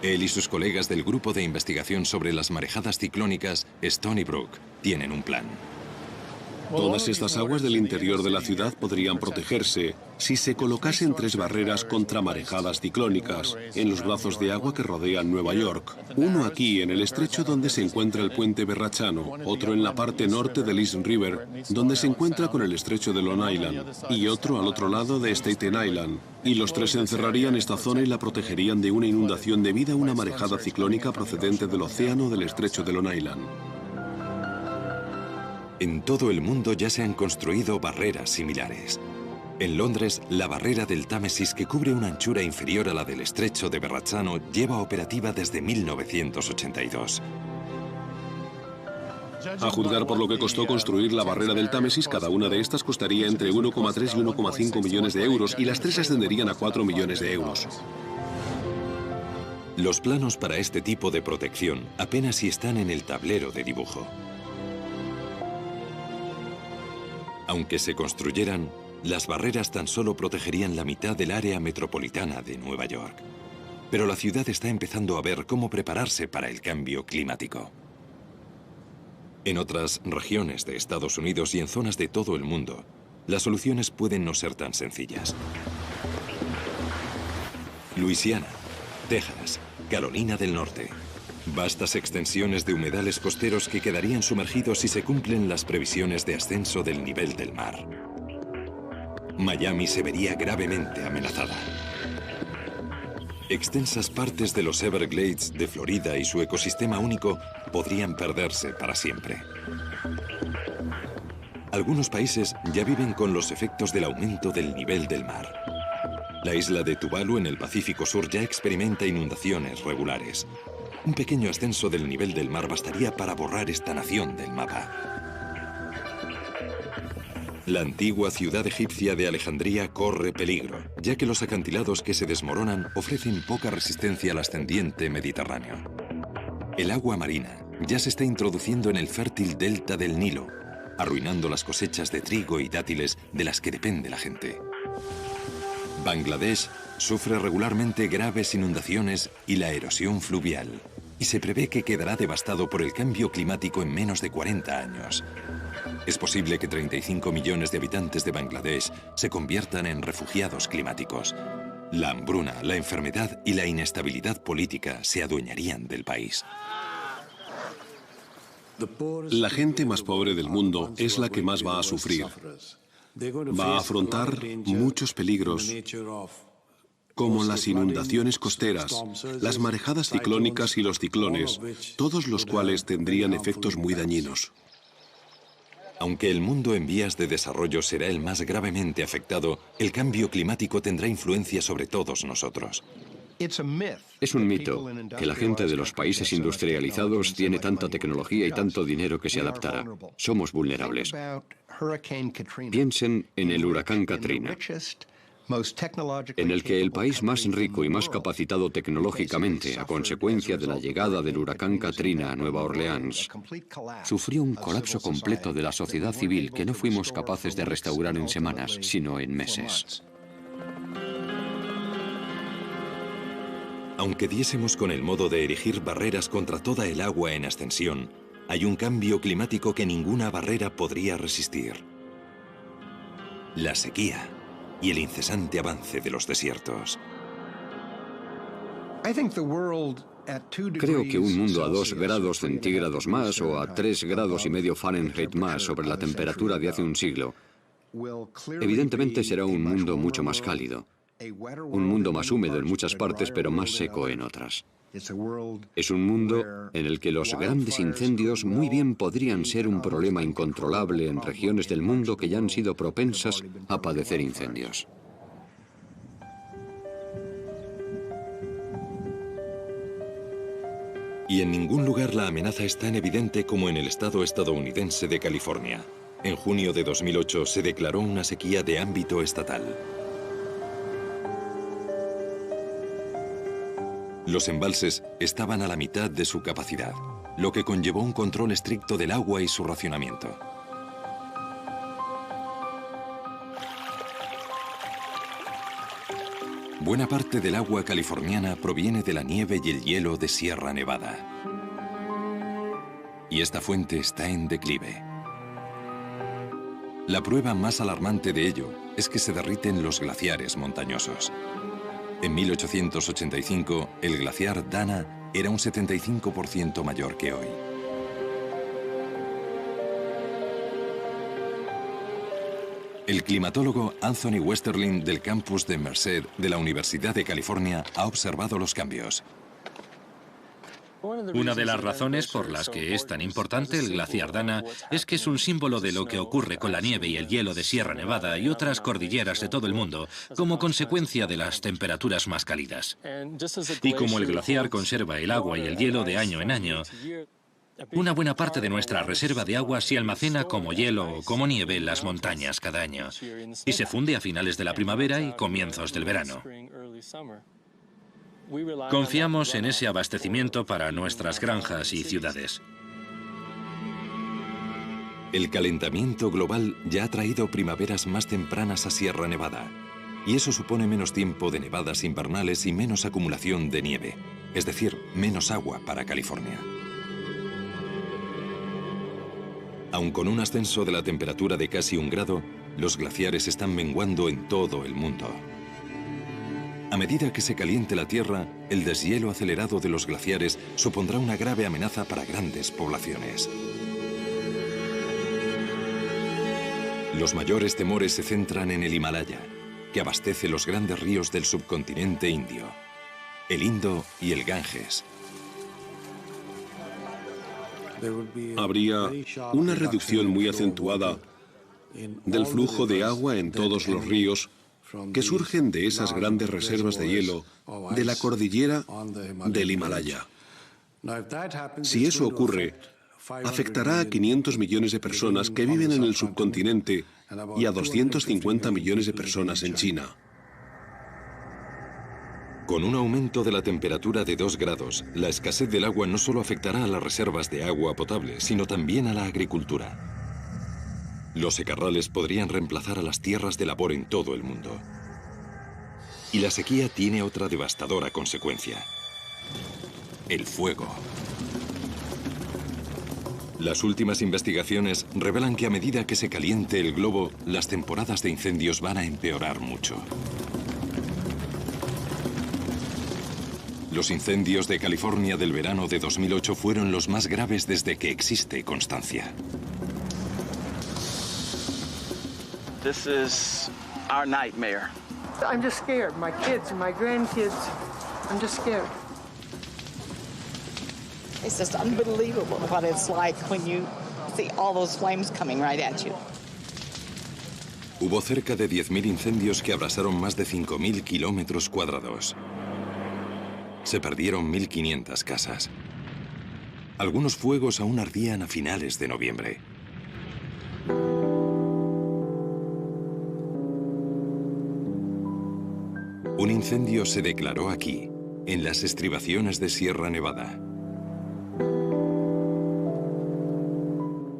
Él y sus colegas del grupo de investigación sobre las marejadas ciclónicas, Stony Brook, tienen un plan. Todas estas aguas del interior de la ciudad podrían protegerse si se colocasen 3 barreras contra marejadas ciclónicas en los brazos de agua que rodean Nueva York. Uno aquí en el estrecho donde se encuentra el puente Verrazzano, otro en la parte norte del East River, donde se encuentra con el estrecho de Long Island, y otro al otro lado de Staten Island. Y los 3 encerrarían esta zona y la protegerían de una inundación debida a una marejada ciclónica procedente del océano del estrecho de Long Island. En todo el mundo ya se han construido barreras similares. En Londres, la barrera del Támesis, que cubre una anchura inferior a la del estrecho de Verrazzano, lleva operativa desde 1982. A juzgar por lo que costó construir la barrera del Támesis, cada una de estas costaría entre 1,3 y 1,5 millones de euros y las 3 ascenderían a 4 millones de euros. Los planos para este tipo de protección apenas si están en el tablero de dibujo. Aunque se construyeran, las barreras tan solo protegerían la mitad del área metropolitana de Nueva York. Pero la ciudad está empezando a ver cómo prepararse para el cambio climático. En otras regiones de Estados Unidos y en zonas de todo el mundo, las soluciones pueden no ser tan sencillas. Luisiana, Texas, Carolina del Norte. Vastas extensiones de humedales costeros que quedarían sumergidos si se cumplen las previsiones de ascenso del nivel del mar. Miami se vería gravemente amenazada. Extensas partes de los Everglades de Florida y su ecosistema único podrían perderse para siempre. Algunos países ya viven con los efectos del aumento del nivel del mar. La isla de Tuvalu en el Pacífico Sur ya experimenta inundaciones regulares. Un pequeño ascenso del nivel del mar bastaría para borrar esta nación del mapa. La antigua ciudad egipcia de Alejandría corre peligro, ya que los acantilados que se desmoronan ofrecen poca resistencia al ascendiente Mediterráneo. El agua marina ya se está introduciendo en el fértil delta del Nilo, arruinando las cosechas de trigo y dátiles de las que depende la gente. Bangladesh sufre regularmente graves inundaciones y la erosión fluvial, y se prevé que quedará devastado por el cambio climático en menos de 40 años. Es posible que 35 millones de habitantes de Bangladesh se conviertan en refugiados climáticos. La hambruna, la enfermedad y la inestabilidad política se adueñarían del país. La gente más pobre del mundo es la que más va a sufrir. Va a afrontar muchos peligros, como las inundaciones costeras, las marejadas ciclónicas y los ciclones, todos los cuales tendrían efectos muy dañinos. Aunque el mundo en vías de desarrollo será el más gravemente afectado, el cambio climático tendrá influencia sobre todos nosotros. Es un mito que la gente de los países industrializados tiene tanta tecnología y tanto dinero que se adaptará. Somos vulnerables. Piensen en el huracán Katrina, en el que el país más rico y más capacitado tecnológicamente a consecuencia de la llegada del huracán Katrina a Nueva Orleans sufrió un colapso completo de la sociedad civil que no fuimos capaces de restaurar en semanas, sino en meses. Aunque diésemos con el modo de erigir barreras contra toda el agua en ascensión, hay un cambio climático que ninguna barrera podría resistir: la sequía y el incesante avance de los desiertos. Creo que un mundo a 2 grados centígrados más o a 3,5 grados Fahrenheit más sobre la temperatura de hace un siglo, evidentemente será un mundo mucho más cálido. Un mundo más húmedo en muchas partes, pero más seco en otras. Es un mundo en el que los grandes incendios muy bien podrían ser un problema incontrolable en regiones del mundo que ya han sido propensas a padecer incendios. Y en ningún lugar la amenaza es tan evidente como en el estado estadounidense de California. En junio de 2008 se declaró una sequía de ámbito estatal. Los embalses estaban a la mitad de su capacidad, lo que conllevó un control estricto del agua y su racionamiento. Buena parte del agua californiana proviene de la nieve y el hielo de Sierra Nevada. Y esta fuente está en declive. La prueba más alarmante de ello es que se derriten los glaciares montañosos. En 1885, el glaciar Dana era un 75% mayor que hoy. El climatólogo Anthony Westerling del campus de Merced de la Universidad de California ha observado los cambios. Una de las razones por las que es tan importante el glaciar Dana es que es un símbolo de lo que ocurre con la nieve y el hielo de Sierra Nevada y otras cordilleras de todo el mundo como consecuencia de las temperaturas más cálidas. Y como el glaciar conserva el agua y el hielo de año en año, una buena parte de nuestra reserva de agua se almacena como hielo o como nieve en las montañas cada año y se funde a finales de la primavera y comienzos del verano. Confiamos en ese abastecimiento para nuestras granjas y ciudades. El calentamiento global ya ha traído primaveras más tempranas a Sierra Nevada, y eso supone menos tiempo de nevadas invernales y menos acumulación de nieve, es decir, menos agua para California. Aun con un ascenso de la temperatura de casi 1 grado, los glaciares están menguando en todo el mundo. A medida que se caliente la Tierra, el deshielo acelerado de los glaciares supondrá una grave amenaza para grandes poblaciones. Los mayores temores se centran en el Himalaya, que abastece los grandes ríos del subcontinente indio, el Indo y el Ganges. Habría una reducción muy acentuada del flujo de agua en todos los ríos que surgen de esas grandes reservas de hielo de la cordillera del Himalaya. Si eso ocurre, afectará a 500 millones de personas que viven en el subcontinente y a 250 millones de personas en China. Con un aumento de la temperatura de 2 grados, la escasez del agua no solo afectará a las reservas de agua potable, sino también a la agricultura. Los secarrales podrían reemplazar a las tierras de labor en todo el mundo. Y la sequía tiene otra devastadora consecuencia: el fuego. Las últimas investigaciones revelan que a medida que se caliente el globo, las temporadas de incendios van a empeorar mucho. Los incendios de California del verano de 2008 fueron los más graves desde que existe constancia. This is our nightmare. I'm just scared. My kids and my grandkids, I'm just scared. It's just unbelievable what it's like when you see all those flames coming right at you. Hubo cerca de 10.000 incendios que abrasaron más de 5.000 kilómetros cuadrados. Se perdieron 1.500 casas. Algunos fuegos aún ardían a finales de noviembre. Un incendio se declaró aquí, en las estribaciones de Sierra Nevada.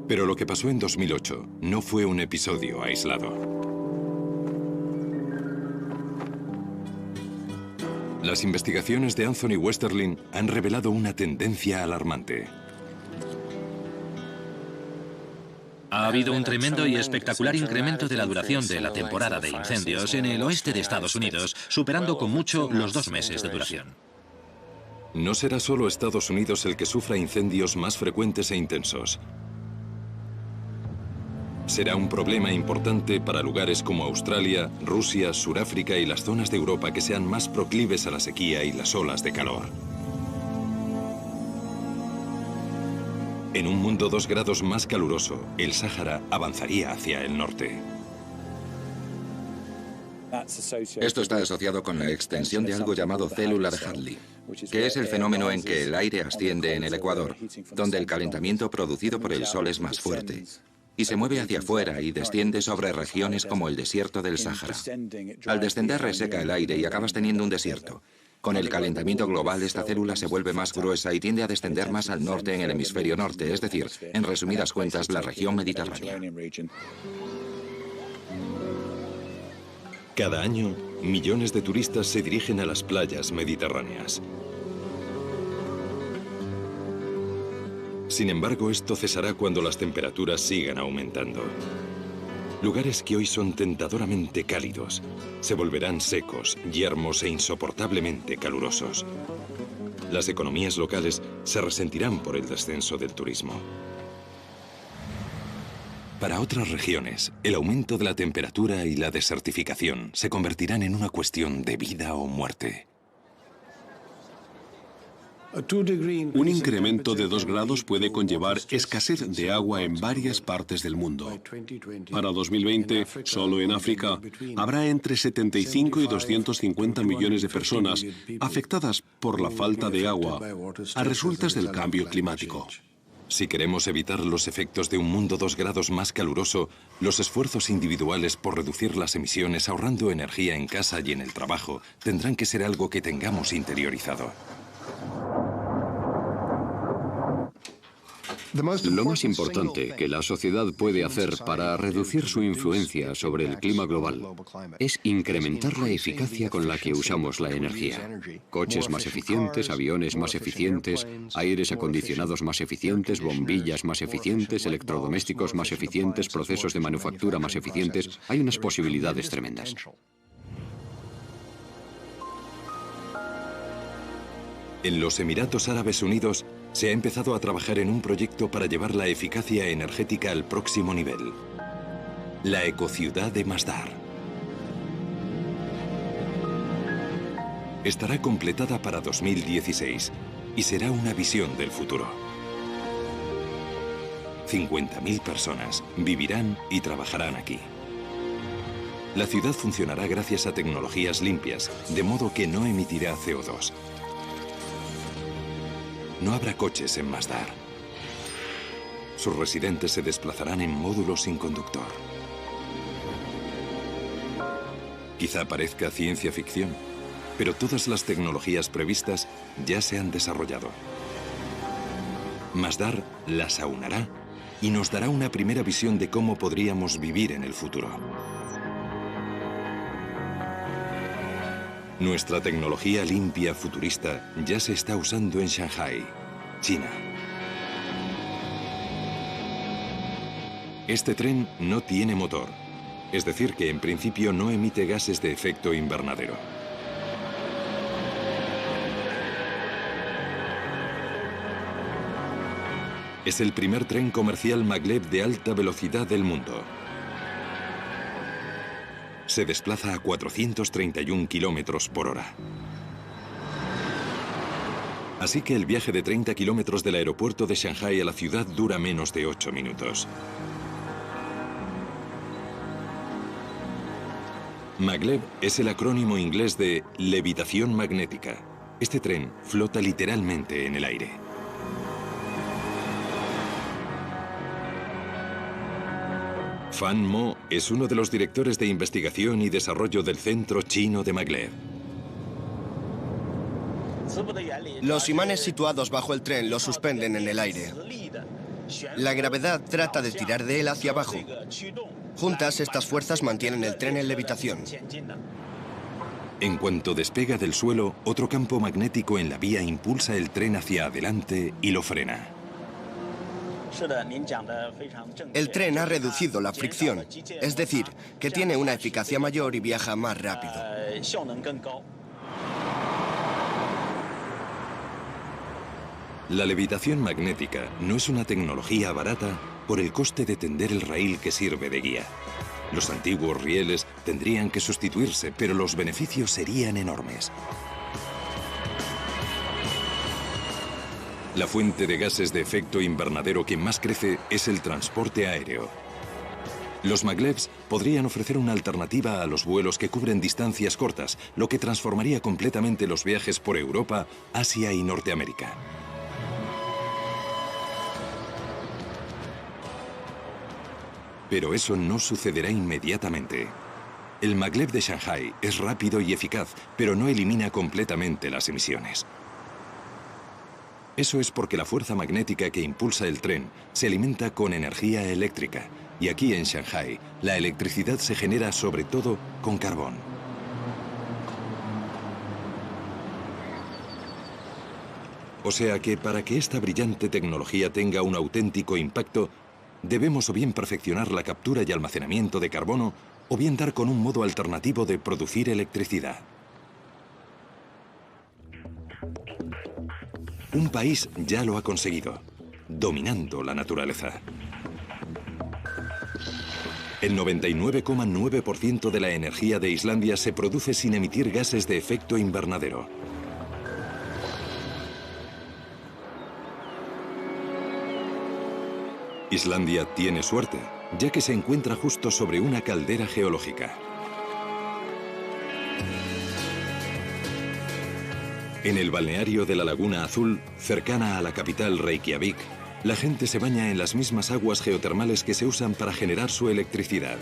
Pero lo que pasó en 2008 no fue un episodio aislado. Las investigaciones de Anthony Westerling han revelado una tendencia alarmante. Ha habido un tremendo y espectacular incremento de la duración de la temporada de incendios en el oeste de Estados Unidos, superando con mucho los 2 meses de duración. No será solo Estados Unidos el que sufra incendios más frecuentes e intensos. Será un problema importante para lugares como Australia, Rusia, Suráfrica y las zonas de Europa que sean más proclives a la sequía y las olas de calor. En un mundo 2 grados más caluroso, el Sáhara avanzaría hacia el norte. Esto está asociado con la extensión de algo llamado célula de Hadley, que es el fenómeno en que el aire asciende en el ecuador, donde el calentamiento producido por el sol es más fuerte, y se mueve hacia afuera y desciende sobre regiones como el desierto del Sáhara. Al descender reseca el aire y acabas teniendo un desierto. Con el calentamiento global, esta célula se vuelve más gruesa y tiende a descender más al norte en el hemisferio norte, es decir, en resumidas cuentas, la región mediterránea. Cada año, millones de turistas se dirigen a las playas mediterráneas. Sin embargo, esto cesará cuando las temperaturas sigan aumentando. Lugares que hoy son tentadoramente cálidos se volverán secos, yermos e insoportablemente calurosos. Las economías locales se resentirán por el descenso del turismo. Para otras regiones, el aumento de la temperatura y la desertificación se convertirán en una cuestión de vida o muerte. Un incremento de 2 grados puede conllevar escasez de agua en varias partes del mundo. Para 2020, solo en África, habrá entre 75 y 250 millones de personas afectadas por la falta de agua a resultas del cambio climático. Si queremos evitar los efectos de un mundo 2 grados más caluroso, los esfuerzos individuales por reducir las emisiones ahorrando energía en casa y en el trabajo tendrán que ser algo que tengamos interiorizado. Lo más importante que la sociedad puede hacer para reducir su influencia sobre el clima global es incrementar la eficacia con la que usamos la energía. Coches más eficientes, aviones más eficientes, aires acondicionados más eficientes, bombillas más eficientes, electrodomésticos más eficientes, procesos de manufactura más eficientes. Hay unas posibilidades tremendas. En los Emiratos Árabes Unidos se ha empezado a trabajar en un proyecto para llevar la eficacia energética al próximo nivel. La ecociudad de Masdar. Estará completada para 2016 y será una visión del futuro. 50.000 personas vivirán y trabajarán aquí. La ciudad funcionará gracias a tecnologías limpias, de modo que no emitirá CO2. No habrá coches en Masdar. Sus residentes se desplazarán en módulos sin conductor. Quizá parezca ciencia ficción, pero todas las tecnologías previstas ya se han desarrollado. Masdar las aunará y nos dará una primera visión de cómo podríamos vivir en el futuro. Nuestra tecnología limpia futurista ya se está usando en Shanghái, China. Este tren no tiene motor, es decir, que en principio no emite gases de efecto invernadero. Es el primer tren comercial maglev de alta velocidad del mundo. Se desplaza a 431 kilómetros por hora. Así que el viaje de 30 kilómetros del aeropuerto de Shanghái a la ciudad dura menos de 8 minutos. Maglev es el acrónimo inglés de levitación magnética. Este tren flota literalmente en el aire. Fan Mo es uno de los directores de investigación y desarrollo del Centro Chino de Maglev. Los imanes situados bajo el tren lo suspenden en el aire. La gravedad trata de tirar de él hacia abajo. Juntas, estas fuerzas mantienen el tren en levitación. En cuanto despega del suelo, otro campo magnético en la vía impulsa el tren hacia adelante y lo frena. El tren ha reducido la fricción, es decir, que tiene una eficacia mayor y viaja más rápido. La levitación magnética no es una tecnología barata por el coste de tender el raíl que sirve de guía. Los antiguos rieles tendrían que sustituirse, pero los beneficios serían enormes. La fuente de gases de efecto invernadero que más crece es el transporte aéreo. Los maglevs podrían ofrecer una alternativa a los vuelos que cubren distancias cortas, lo que transformaría completamente los viajes por Europa, Asia y Norteamérica. Pero eso no sucederá inmediatamente. El maglev de Shanghái es rápido y eficaz, pero no elimina completamente las emisiones. Eso es porque la fuerza magnética que impulsa el tren se alimenta con energía eléctrica, y aquí en Shanghái la electricidad se genera sobre todo con carbón. O sea que para que esta brillante tecnología tenga un auténtico impacto, debemos o bien perfeccionar la captura y almacenamiento de carbono, o bien dar con un modo alternativo de producir electricidad. Un país ya lo ha conseguido, dominando la naturaleza. El 99,9% de la energía de Islandia se produce sin emitir gases de efecto invernadero. Islandia tiene suerte, ya que se encuentra justo sobre una caldera geológica. En el balneario de la Laguna Azul, cercana a la capital Reykjavik, la gente se baña en las mismas aguas geotermales que se usan para generar su electricidad.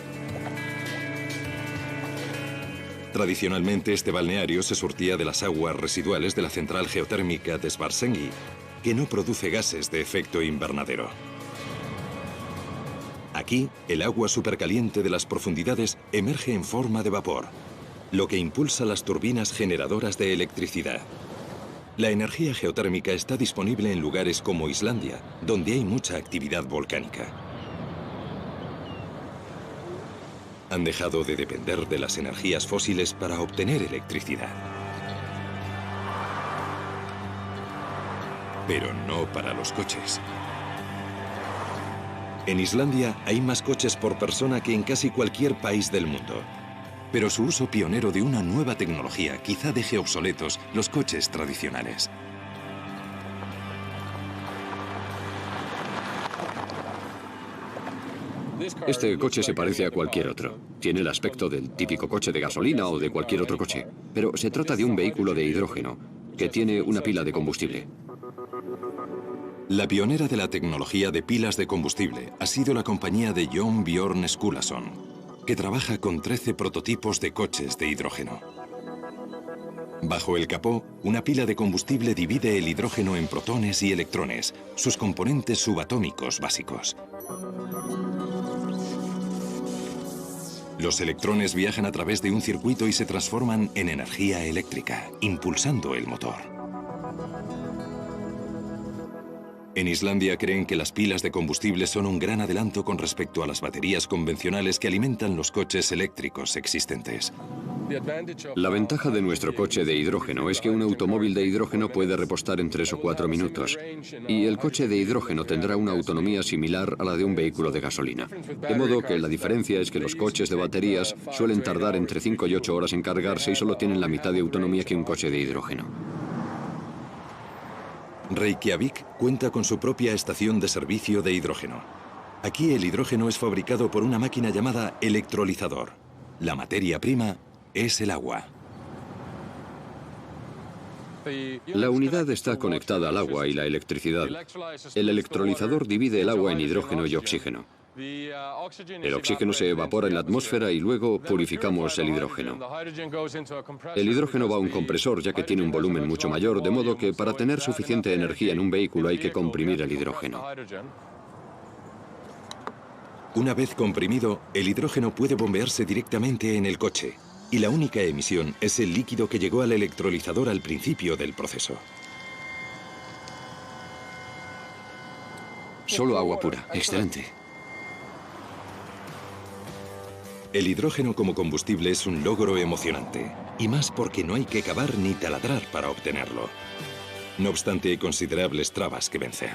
Tradicionalmente, este balneario se surtía de las aguas residuales de la central geotérmica de Svartsengi, que no produce gases de efecto invernadero. Aquí, el agua supercaliente de las profundidades emerge en forma de vapor, lo que impulsa las turbinas generadoras de electricidad. La energía geotérmica está disponible en lugares como Islandia, donde hay mucha actividad volcánica. Han dejado de depender de las energías fósiles para obtener electricidad. Pero no para los coches. En Islandia hay más coches por persona que en casi cualquier país del mundo. Pero su uso pionero de una nueva tecnología quizá deje obsoletos los coches tradicionales. Este coche se parece a cualquier otro. Tiene el aspecto del típico coche de gasolina o de cualquier otro coche. Pero se trata de un vehículo de hidrógeno, que tiene una pila de combustible. La pionera de la tecnología de pilas de combustible ha sido la compañía de Jon Björn Skulason, que trabaja con 13 prototipos de coches de hidrógeno. Bajo el capó, una pila de combustible divide el hidrógeno en protones y electrones, sus componentes subatómicos básicos. Los electrones viajan a través de un circuito y se transforman en energía eléctrica, impulsando el motor. En Islandia creen que las pilas de combustible son un gran adelanto con respecto a las baterías convencionales que alimentan los coches eléctricos existentes. La ventaja de nuestro coche de hidrógeno es que un automóvil de hidrógeno puede repostar en 3 o 4 minutos, y el coche de hidrógeno tendrá una autonomía similar a la de un vehículo de gasolina. De modo que la diferencia es que los coches de baterías suelen tardar entre 5 y 8 horas en cargarse y solo tienen la mitad de autonomía que un coche de hidrógeno. Reykjavik cuenta con su propia estación de servicio de hidrógeno. Aquí el hidrógeno es fabricado por una máquina llamada electrolizador. La materia prima es el agua. La unidad está conectada al agua y la electricidad. El electrolizador divide el agua en hidrógeno y oxígeno. El oxígeno se evapora en la atmósfera y luego purificamos el hidrógeno. El hidrógeno va a un compresor ya que tiene un volumen mucho mayor, de modo que para tener suficiente energía en un vehículo hay que comprimir el hidrógeno. Una vez comprimido, el hidrógeno puede bombearse directamente en el coche, y la única emisión es el líquido que llegó al electrolizador al principio del proceso. Solo agua pura. Excelente. El hidrógeno como combustible es un logro emocionante, y más porque no hay que cavar ni taladrar para obtenerlo. No obstante, hay considerables trabas que vencer.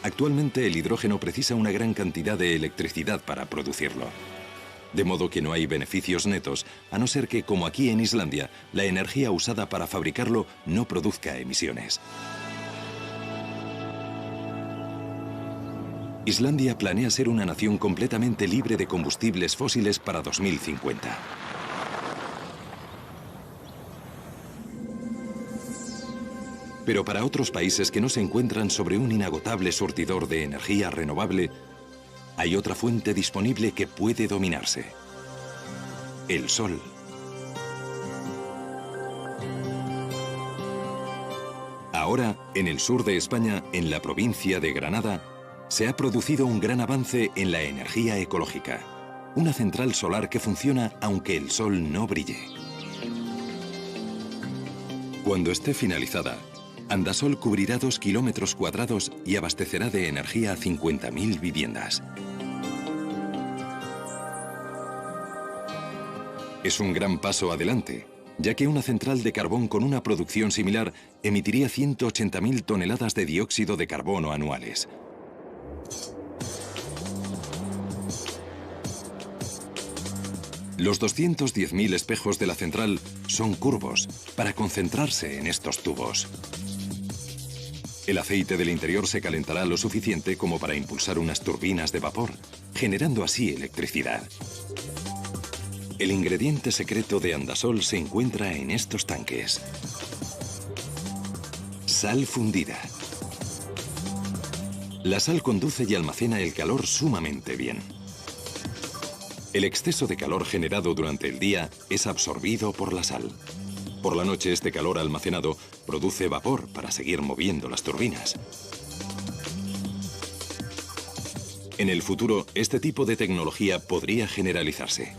Actualmente el hidrógeno precisa una gran cantidad de electricidad para producirlo. De modo que no hay beneficios netos, a no ser que, como aquí en Islandia, la energía usada para fabricarlo no produzca emisiones. Islandia planea ser una nación completamente libre de combustibles fósiles para 2050. Pero para otros países que no se encuentran sobre un inagotable surtidor de energía renovable, hay otra fuente disponible que puede dominarse: el sol. Ahora, en el sur de España, en la provincia de Granada, se ha producido un gran avance en la energía ecológica. Una central solar que funciona aunque el sol no brille. Cuando esté finalizada, Andasol cubrirá 2 kilómetros cuadrados y abastecerá de energía a 50.000 viviendas. Es un gran paso adelante, ya que una central de carbón con una producción similar emitiría 180.000 toneladas de dióxido de carbono anuales. Los 210.000 espejos de la central son curvos para concentrarse en estos tubos. El aceite del interior se calentará lo suficiente como para impulsar unas turbinas de vapor, generando así electricidad. El ingrediente secreto de Andasol se encuentra en estos tanques. Sal fundida. La sal conduce y almacena el calor sumamente bien. El exceso de calor generado durante el día es absorbido por la sal. Por la noche este calor almacenado produce vapor para seguir moviendo las turbinas. En el futuro, este tipo de tecnología podría generalizarse.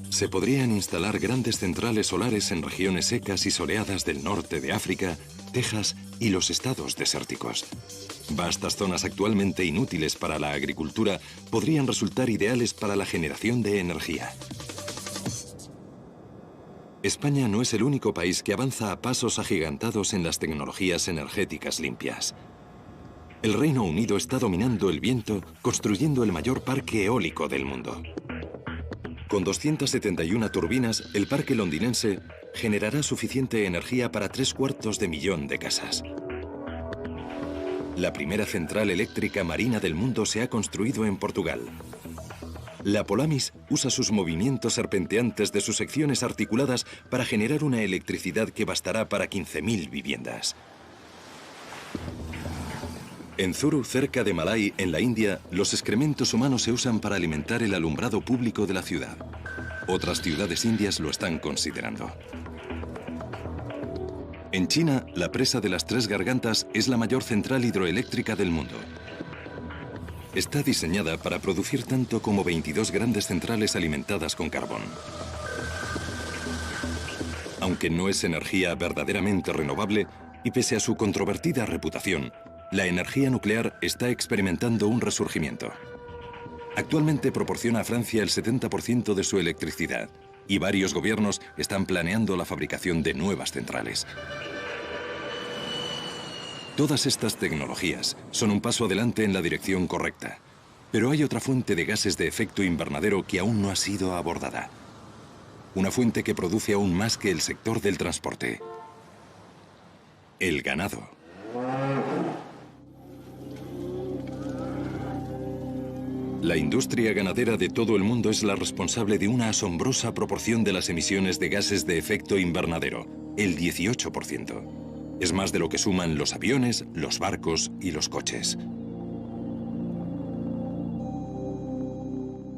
Se podrían instalar grandes centrales solares en regiones secas y soleadas del norte de África, Texas y los estados desérticos. Vastas zonas actualmente inútiles para la agricultura podrían resultar ideales para la generación de energía. España no es el único país que avanza a pasos agigantados en las tecnologías energéticas limpias. El Reino Unido está dominando el viento, construyendo el mayor parque eólico del mundo. Con 271 turbinas, el parque londinense generará suficiente energía para 750.000 de casas. La primera central eléctrica marina del mundo se ha construido en Portugal. La Polamis usa sus movimientos serpenteantes de sus secciones articuladas para generar una electricidad que bastará para 15.000 viviendas. En Zuru, cerca de Malay, en la India, los excrementos humanos se usan para alimentar el alumbrado público de la ciudad. Otras ciudades indias lo están considerando. En China, la presa de las Tres Gargantas es la mayor central hidroeléctrica del mundo. Está diseñada para producir tanto como 22 grandes centrales alimentadas con carbón. Aunque no es energía verdaderamente renovable, y pese a su controvertida reputación, la energía nuclear está experimentando un resurgimiento. Actualmente proporciona a Francia el 70% de su electricidad, y varios gobiernos están planeando la fabricación de nuevas centrales. Todas estas tecnologías son un paso adelante en la dirección correcta, pero hay otra fuente de gases de efecto invernadero que aún no ha sido abordada. Una fuente que produce aún más que el sector del transporte: el ganado. La industria ganadera de todo el mundo es la responsable de una asombrosa proporción de las emisiones de gases de efecto invernadero, el 18%. Es más de lo que suman los aviones, los barcos y los coches.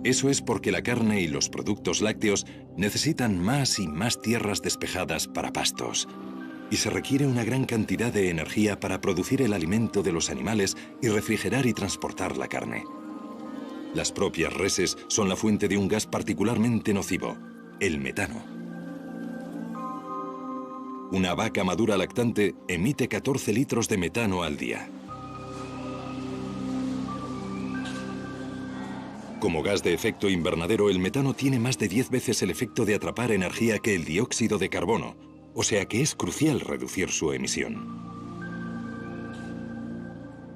Eso es porque la carne y los productos lácteos necesitan más y más tierras despejadas para pastos. Y se requiere una gran cantidad de energía para producir el alimento de los animales y refrigerar y transportar la carne. Las propias reses son la fuente de un gas particularmente nocivo, el metano. Una vaca madura lactante emite 14 litros de metano al día. Como gas de efecto invernadero, el metano tiene más de 10 veces el efecto de atrapar energía que el dióxido de carbono, o sea que es crucial reducir su emisión.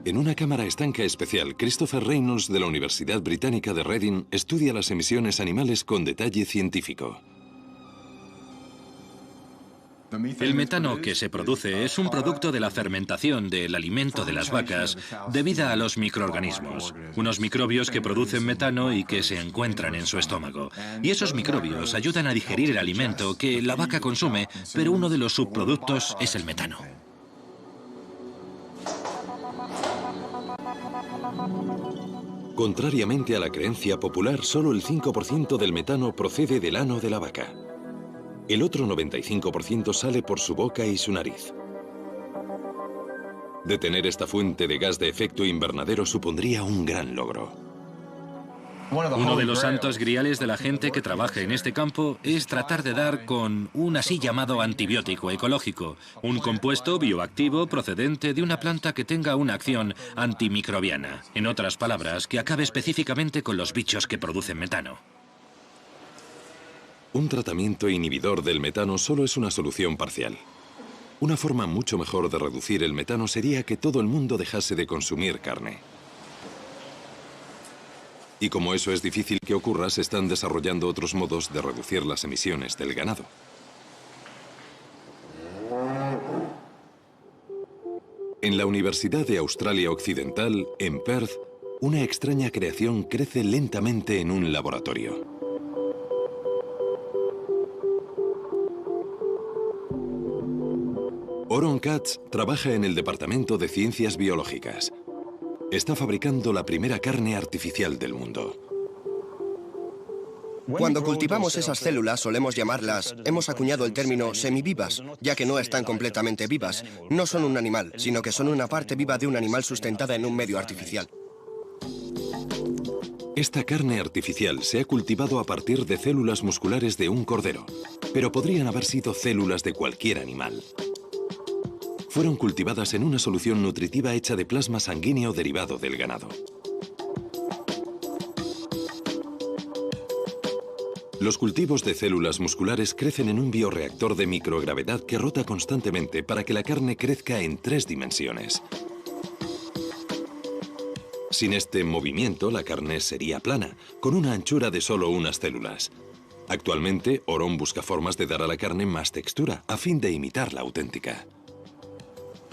En una cámara estanca especial, Christopher Reynolds de la Universidad Británica de Reading estudia las emisiones animales con detalle científico. El metano que se produce es un producto de la fermentación del alimento de las vacas debido a los microorganismos, unos microbios que producen metano y que se encuentran en su estómago. Y esos microbios ayudan a digerir el alimento que la vaca consume, pero uno de los subproductos es el metano. Contrariamente a la creencia popular, solo el 5% del metano procede del ano de la vaca. El otro 95% sale por su boca y su nariz. Detener esta fuente de gas de efecto invernadero supondría un gran logro. Uno de los santos griales de la gente que trabaja en este campo es tratar de dar con un así llamado antibiótico ecológico, un compuesto bioactivo procedente de una planta que tenga una acción antimicrobiana. En otras palabras, que acabe específicamente con los bichos que producen metano. Un tratamiento inhibidor del metano solo es una solución parcial. Una forma mucho mejor de reducir el metano sería que todo el mundo dejase de consumir carne. Y como eso es difícil que ocurra, se están desarrollando otros modos de reducir las emisiones del ganado. En la Universidad de Australia Occidental, en Perth, una extraña creación crece lentamente en un laboratorio. Oron Katz trabaja en el Departamento de Ciencias Biológicas. Está fabricando la primera carne artificial del mundo. Cuando cultivamos esas células solemos llamarlas, hemos acuñado el término semivivas, ya que no están completamente vivas. No son un animal, sino que son una parte viva de un animal sustentada en un medio artificial. Esta carne artificial se ha cultivado a partir de células musculares de un cordero, pero podrían haber sido células de cualquier animal. Fueron cultivadas en una solución nutritiva hecha de plasma sanguíneo derivado del ganado. Los cultivos de células musculares crecen en un bioreactor de microgravedad que rota constantemente para que la carne crezca en 3 dimensiones. Sin este movimiento, la carne sería plana, con una anchura de solo unas células. Actualmente, Oron busca formas de dar a la carne más textura, a fin de imitar la auténtica.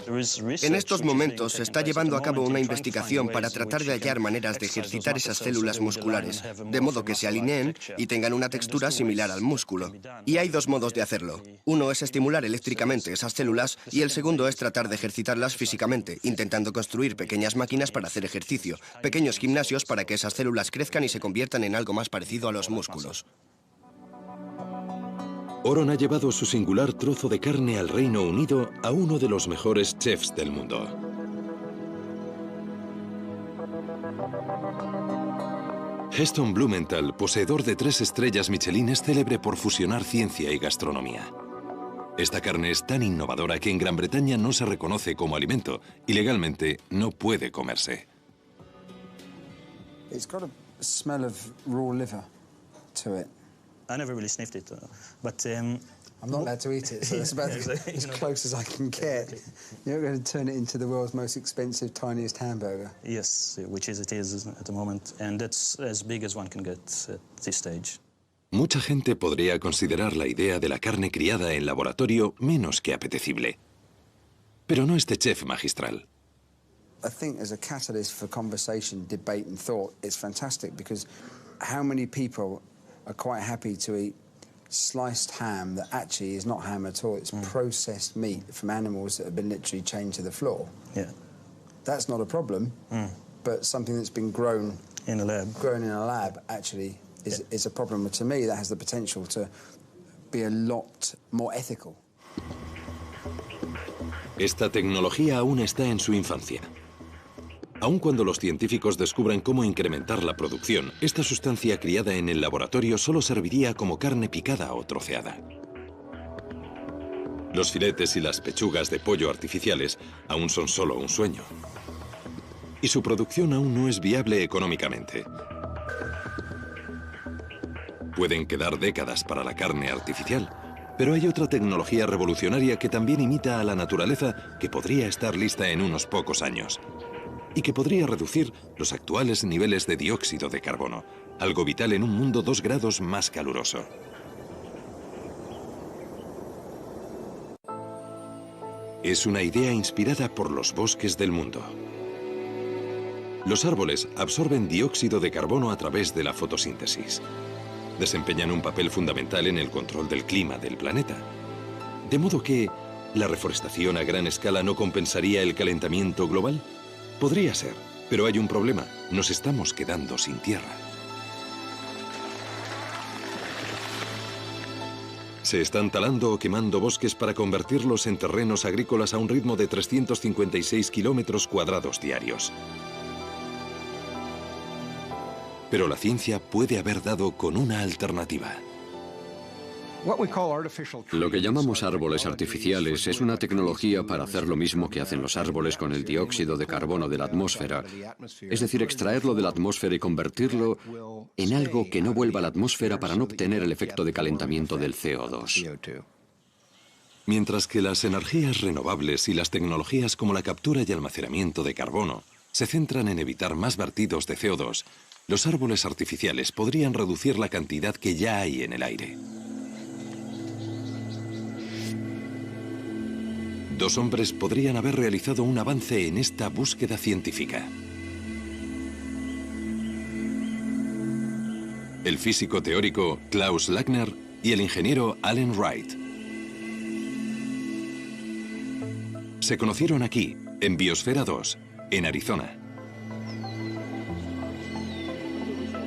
En estos momentos se está llevando a cabo una investigación para tratar de hallar maneras de ejercitar esas células musculares, de modo que se alineen y tengan una textura similar al músculo. Y hay 2 modos de hacerlo. Uno es estimular eléctricamente esas células y el segundo es tratar de ejercitarlas físicamente, intentando construir pequeñas máquinas para hacer ejercicio, pequeños gimnasios para que esas células crezcan y se conviertan en algo más parecido a los músculos. Oron ha llevado su singular trozo de carne al Reino Unido a uno de los mejores chefs del mundo. Heston Blumenthal, poseedor de 3 estrellas Michelin, es célebre por fusionar ciencia y gastronomía. Esta carne es tan innovadora que en Gran Bretaña no se reconoce como alimento y legalmente no puede comerse. It's got a smell of raw liver to it. I never really sniffed it, but I'm not allowed to eat it, so that's about as close as I can get. You're going to turn it into the world's most expensive, tiniest hamburger. Yes, which is it is at the moment, and that's as big as one can get at this stage. Mucha gente podría considerar la idea de la carne criada en laboratorio menos que apetecible. Pero no este chef magistral. I think as a catalyst for conversation, debate and thought, it's fantastic because how many people are quite happy to eat sliced ham that actually is not ham at all. It's processed meat from animals that have been literally chained to the floor. Yeah. That's not a problem, but something that's been grown in a lab actually is a problem. To me, that has the potential to be a lot more ethical. Esta tecnología aún está en su infancia. Aun cuando los científicos descubran cómo incrementar la producción, esta sustancia criada en el laboratorio solo serviría como carne picada o troceada. Los filetes y las pechugas de pollo artificiales aún son solo un sueño. Y su producción aún no es viable económicamente. Pueden quedar décadas para la carne artificial, pero hay otra tecnología revolucionaria que también imita a la naturaleza que podría estar lista en unos pocos años. y que podría reducir los actuales niveles de dióxido de carbono, algo vital en un mundo 2 grados más caluroso. Es una idea inspirada por los bosques del mundo. Los árboles absorben dióxido de carbono a través de la fotosíntesis. Desempeñan un papel fundamental en el control del clima del planeta. De modo que, ¿la reforestación a gran escala no compensaría el calentamiento global? Podría ser, pero hay un problema. Nos estamos quedando sin tierra. Se están talando o quemando bosques para convertirlos en terrenos agrícolas a un ritmo de 356 kilómetros cuadrados diarios. Pero la ciencia puede haber dado con una alternativa. Lo que llamamos árboles artificiales es una tecnología para hacer lo mismo que hacen los árboles con el dióxido de carbono de la atmósfera, es decir, extraerlo de la atmósfera y convertirlo en algo que no vuelva a la atmósfera para no obtener el efecto de calentamiento del CO2. Mientras que las energías renovables y las tecnologías como la captura y almacenamiento de carbono se centran en evitar más vertidos de CO2, los árboles artificiales podrían reducir la cantidad que ya hay en el aire. Dos hombres podrían haber realizado un avance en esta búsqueda científica. El físico teórico Klaus Lackner y el ingeniero Alan Wright. Se conocieron aquí, en Biosfera 2, en Arizona.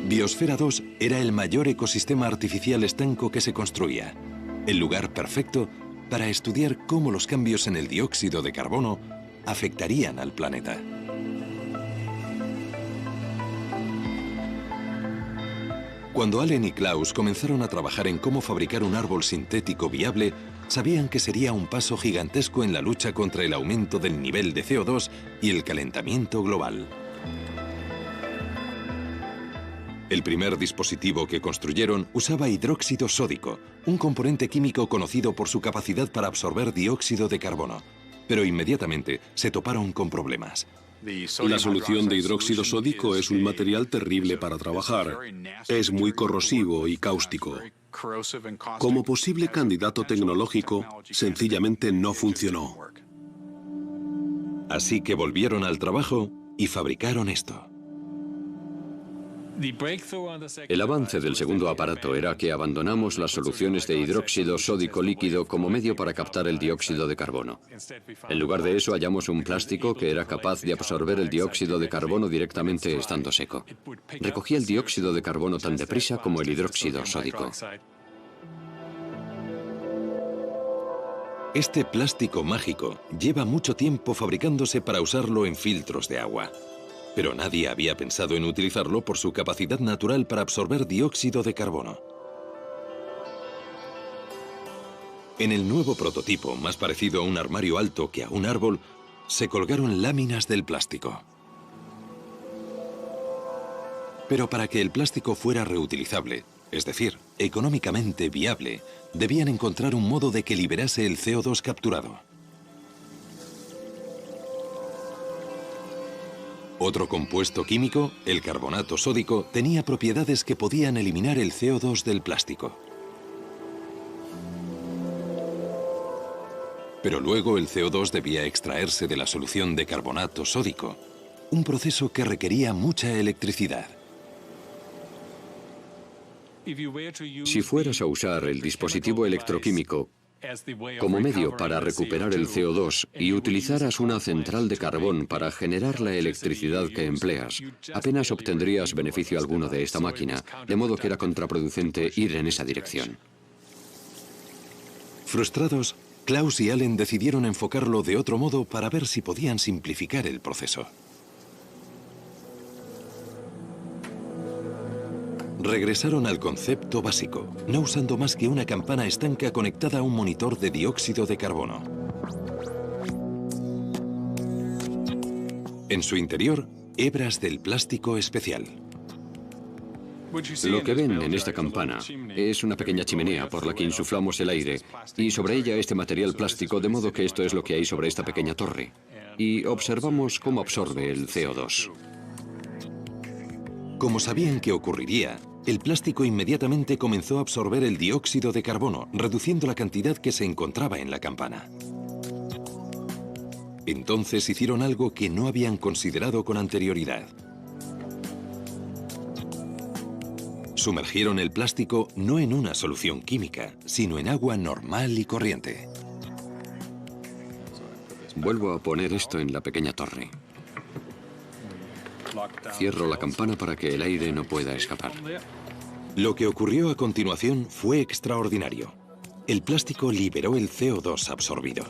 Biosfera 2 era el mayor ecosistema artificial estanco que se construía, el lugar perfecto para estudiar cómo los cambios en el dióxido de carbono afectarían al planeta. Cuando Allen y Klaus comenzaron a trabajar en cómo fabricar un árbol sintético viable, sabían que sería un paso gigantesco en la lucha contra el aumento del nivel de CO2 y el calentamiento global. El primer dispositivo que construyeron usaba hidróxido sódico, un componente químico conocido por su capacidad para absorber dióxido de carbono. Pero inmediatamente se toparon con problemas. La solución de hidróxido sódico es un material terrible para trabajar. Es muy corrosivo y cáustico. Como posible candidato tecnológico, sencillamente no funcionó. Así que volvieron al trabajo y fabricaron esto. El avance del segundo aparato era que abandonamos las soluciones de hidróxido sódico líquido como medio para captar el dióxido de carbono. En lugar de eso, hallamos un plástico que era capaz de absorber el dióxido de carbono directamente estando seco. Recogía el dióxido de carbono tan deprisa como el hidróxido sódico. Este plástico mágico lleva mucho tiempo fabricándose para usarlo en filtros de agua. Pero nadie había pensado en utilizarlo por su capacidad natural para absorber dióxido de carbono. En el nuevo prototipo, más parecido a un armario alto que a un árbol, se colgaron láminas del plástico. Pero para que el plástico fuera reutilizable, es decir, económicamente viable, debían encontrar un modo de que liberase el CO2 capturado. Otro compuesto químico, el carbonato sódico, tenía propiedades que podían eliminar el CO2 del plástico. Pero luego el CO2 debía extraerse de la solución de carbonato sódico, un proceso que requería mucha electricidad. Si fueras a usar el dispositivo electroquímico como medio para recuperar el CO2 y utilizaras una central de carbón para generar la electricidad que empleas, apenas obtendrías beneficio alguno de esta máquina, de modo que era contraproducente ir en esa dirección. Frustrados, Klaus y Allen decidieron enfocarlo de otro modo para ver si podían simplificar el proceso. Regresaron al concepto básico, no usando más que una campana estanca conectada a un monitor de dióxido de carbono. En su interior, hebras del plástico especial. Lo que ven en esta campana es una pequeña chimenea por la que insuflamos el aire y sobre ella este material plástico, de modo que esto es lo que hay sobre esta pequeña torre. y observamos cómo absorbe el CO2. Como sabían que ocurriría, el plástico inmediatamente comenzó a absorber el dióxido de carbono, reduciendo la cantidad que se encontraba en la campana. Entonces hicieron algo que no habían considerado con anterioridad. Sumergieron el plástico no en una solución química, sino en agua normal y corriente. Vuelvo a poner esto en la pequeña torre. Cierro la campana para que el aire no pueda escapar. Lo que ocurrió a continuación fue extraordinario. El plástico liberó el CO2 absorbido.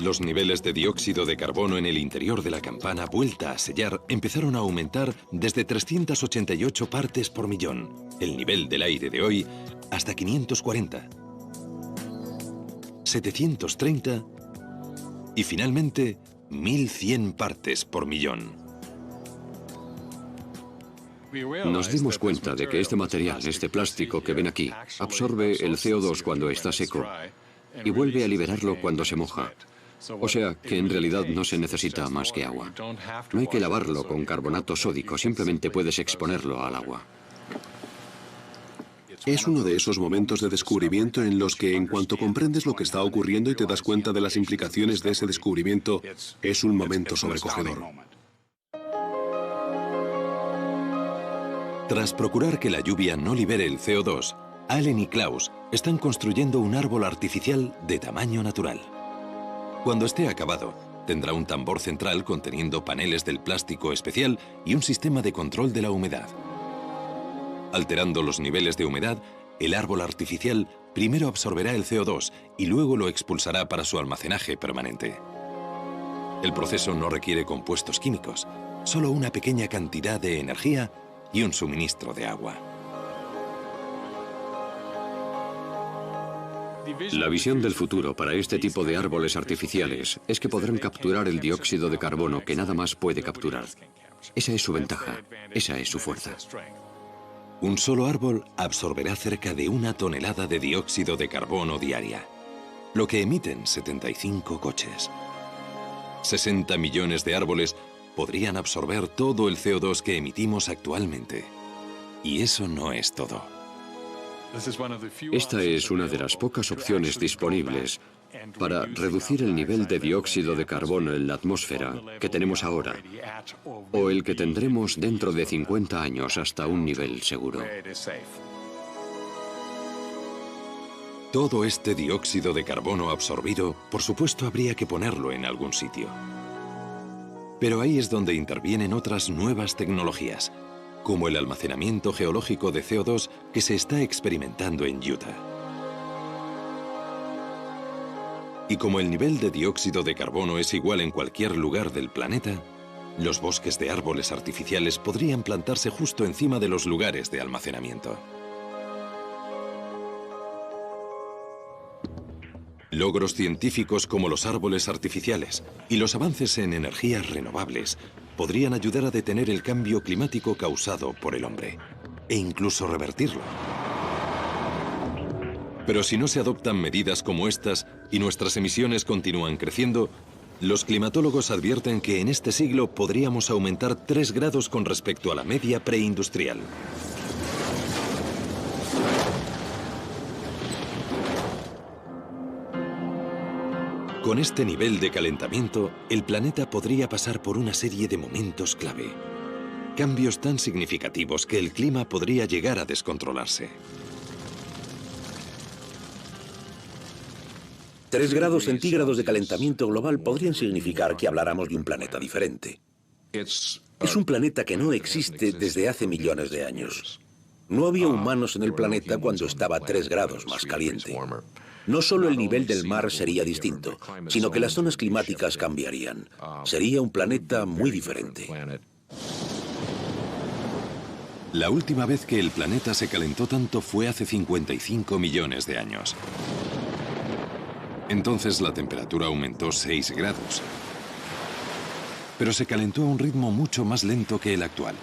Los niveles de dióxido de carbono en el interior de la campana vuelta a sellar empezaron a aumentar desde 388 partes por millón, el nivel del aire de hoy, hasta 540, 730 y finalmente 1100 partes por millón. Nos dimos cuenta de que este material, este plástico que ven aquí, absorbe el CO2 cuando está seco y vuelve a liberarlo cuando se moja. O sea que en realidad no se necesita más que agua. No hay que lavarlo con carbonato sódico, simplemente puedes exponerlo al agua. Es uno de esos momentos de descubrimiento en los que, en cuanto comprendes lo que está ocurriendo y te das cuenta de las implicaciones de ese descubrimiento, es un momento sobrecogedor. Tras procurar que la lluvia no libere el CO2, Allen y Klaus están construyendo un árbol artificial de tamaño natural. Cuando esté acabado, tendrá un tambor central conteniendo paneles del plástico especial y un sistema de control de la humedad. Alterando los niveles de humedad, el árbol artificial primero absorberá el CO2 y luego lo expulsará para su almacenaje permanente. El proceso no requiere compuestos químicos, solo una pequeña cantidad de energía y un suministro de agua. La visión del futuro para este tipo de árboles artificiales es que podrán capturar el dióxido de carbono que nada más puede capturar. Esa es su ventaja, esa es su fuerza. Un solo árbol absorberá cerca de 1 tonelada de dióxido de carbono diaria, lo que emiten 75 coches. 60 millones de árboles podrían absorber todo el CO2 que emitimos actualmente. Y eso no es todo. Esta es una de las pocas opciones disponibles para reducir el nivel de dióxido de carbono en la atmósfera que tenemos ahora, o el que tendremos dentro de 50 años hasta un nivel seguro. Todo este dióxido de carbono absorbido, por supuesto, habría que ponerlo en algún sitio. Pero ahí es donde intervienen otras nuevas tecnologías, como el almacenamiento geológico de CO2 que se está experimentando en Utah. Y como el nivel de dióxido de carbono es igual en cualquier lugar del planeta, los bosques de árboles artificiales podrían plantarse justo encima de los lugares de almacenamiento. Logros científicos como los árboles artificiales y los avances en energías renovables podrían ayudar a detener el cambio climático causado por el hombre, e incluso revertirlo. Pero si no se adoptan medidas como estas y nuestras emisiones continúan creciendo, los climatólogos advierten que en este siglo podríamos aumentar 3 grados con respecto a la media preindustrial. Con este nivel de calentamiento, el planeta podría pasar por una serie de momentos clave. Cambios tan significativos que el clima podría llegar a descontrolarse. 3 grados centígrados de calentamiento global podrían significar que habláramos de un planeta diferente. Es un planeta que no existe desde hace millones de años. No había humanos en el planeta cuando estaba 3 grados más caliente. No solo el nivel del mar sería distinto, sino que las zonas climáticas cambiarían. Sería un planeta muy diferente. La última vez que el planeta se calentó tanto fue hace 55 millones de años. Entonces la temperatura aumentó 6 grados. Pero se calentó a un ritmo mucho más lento que el actual.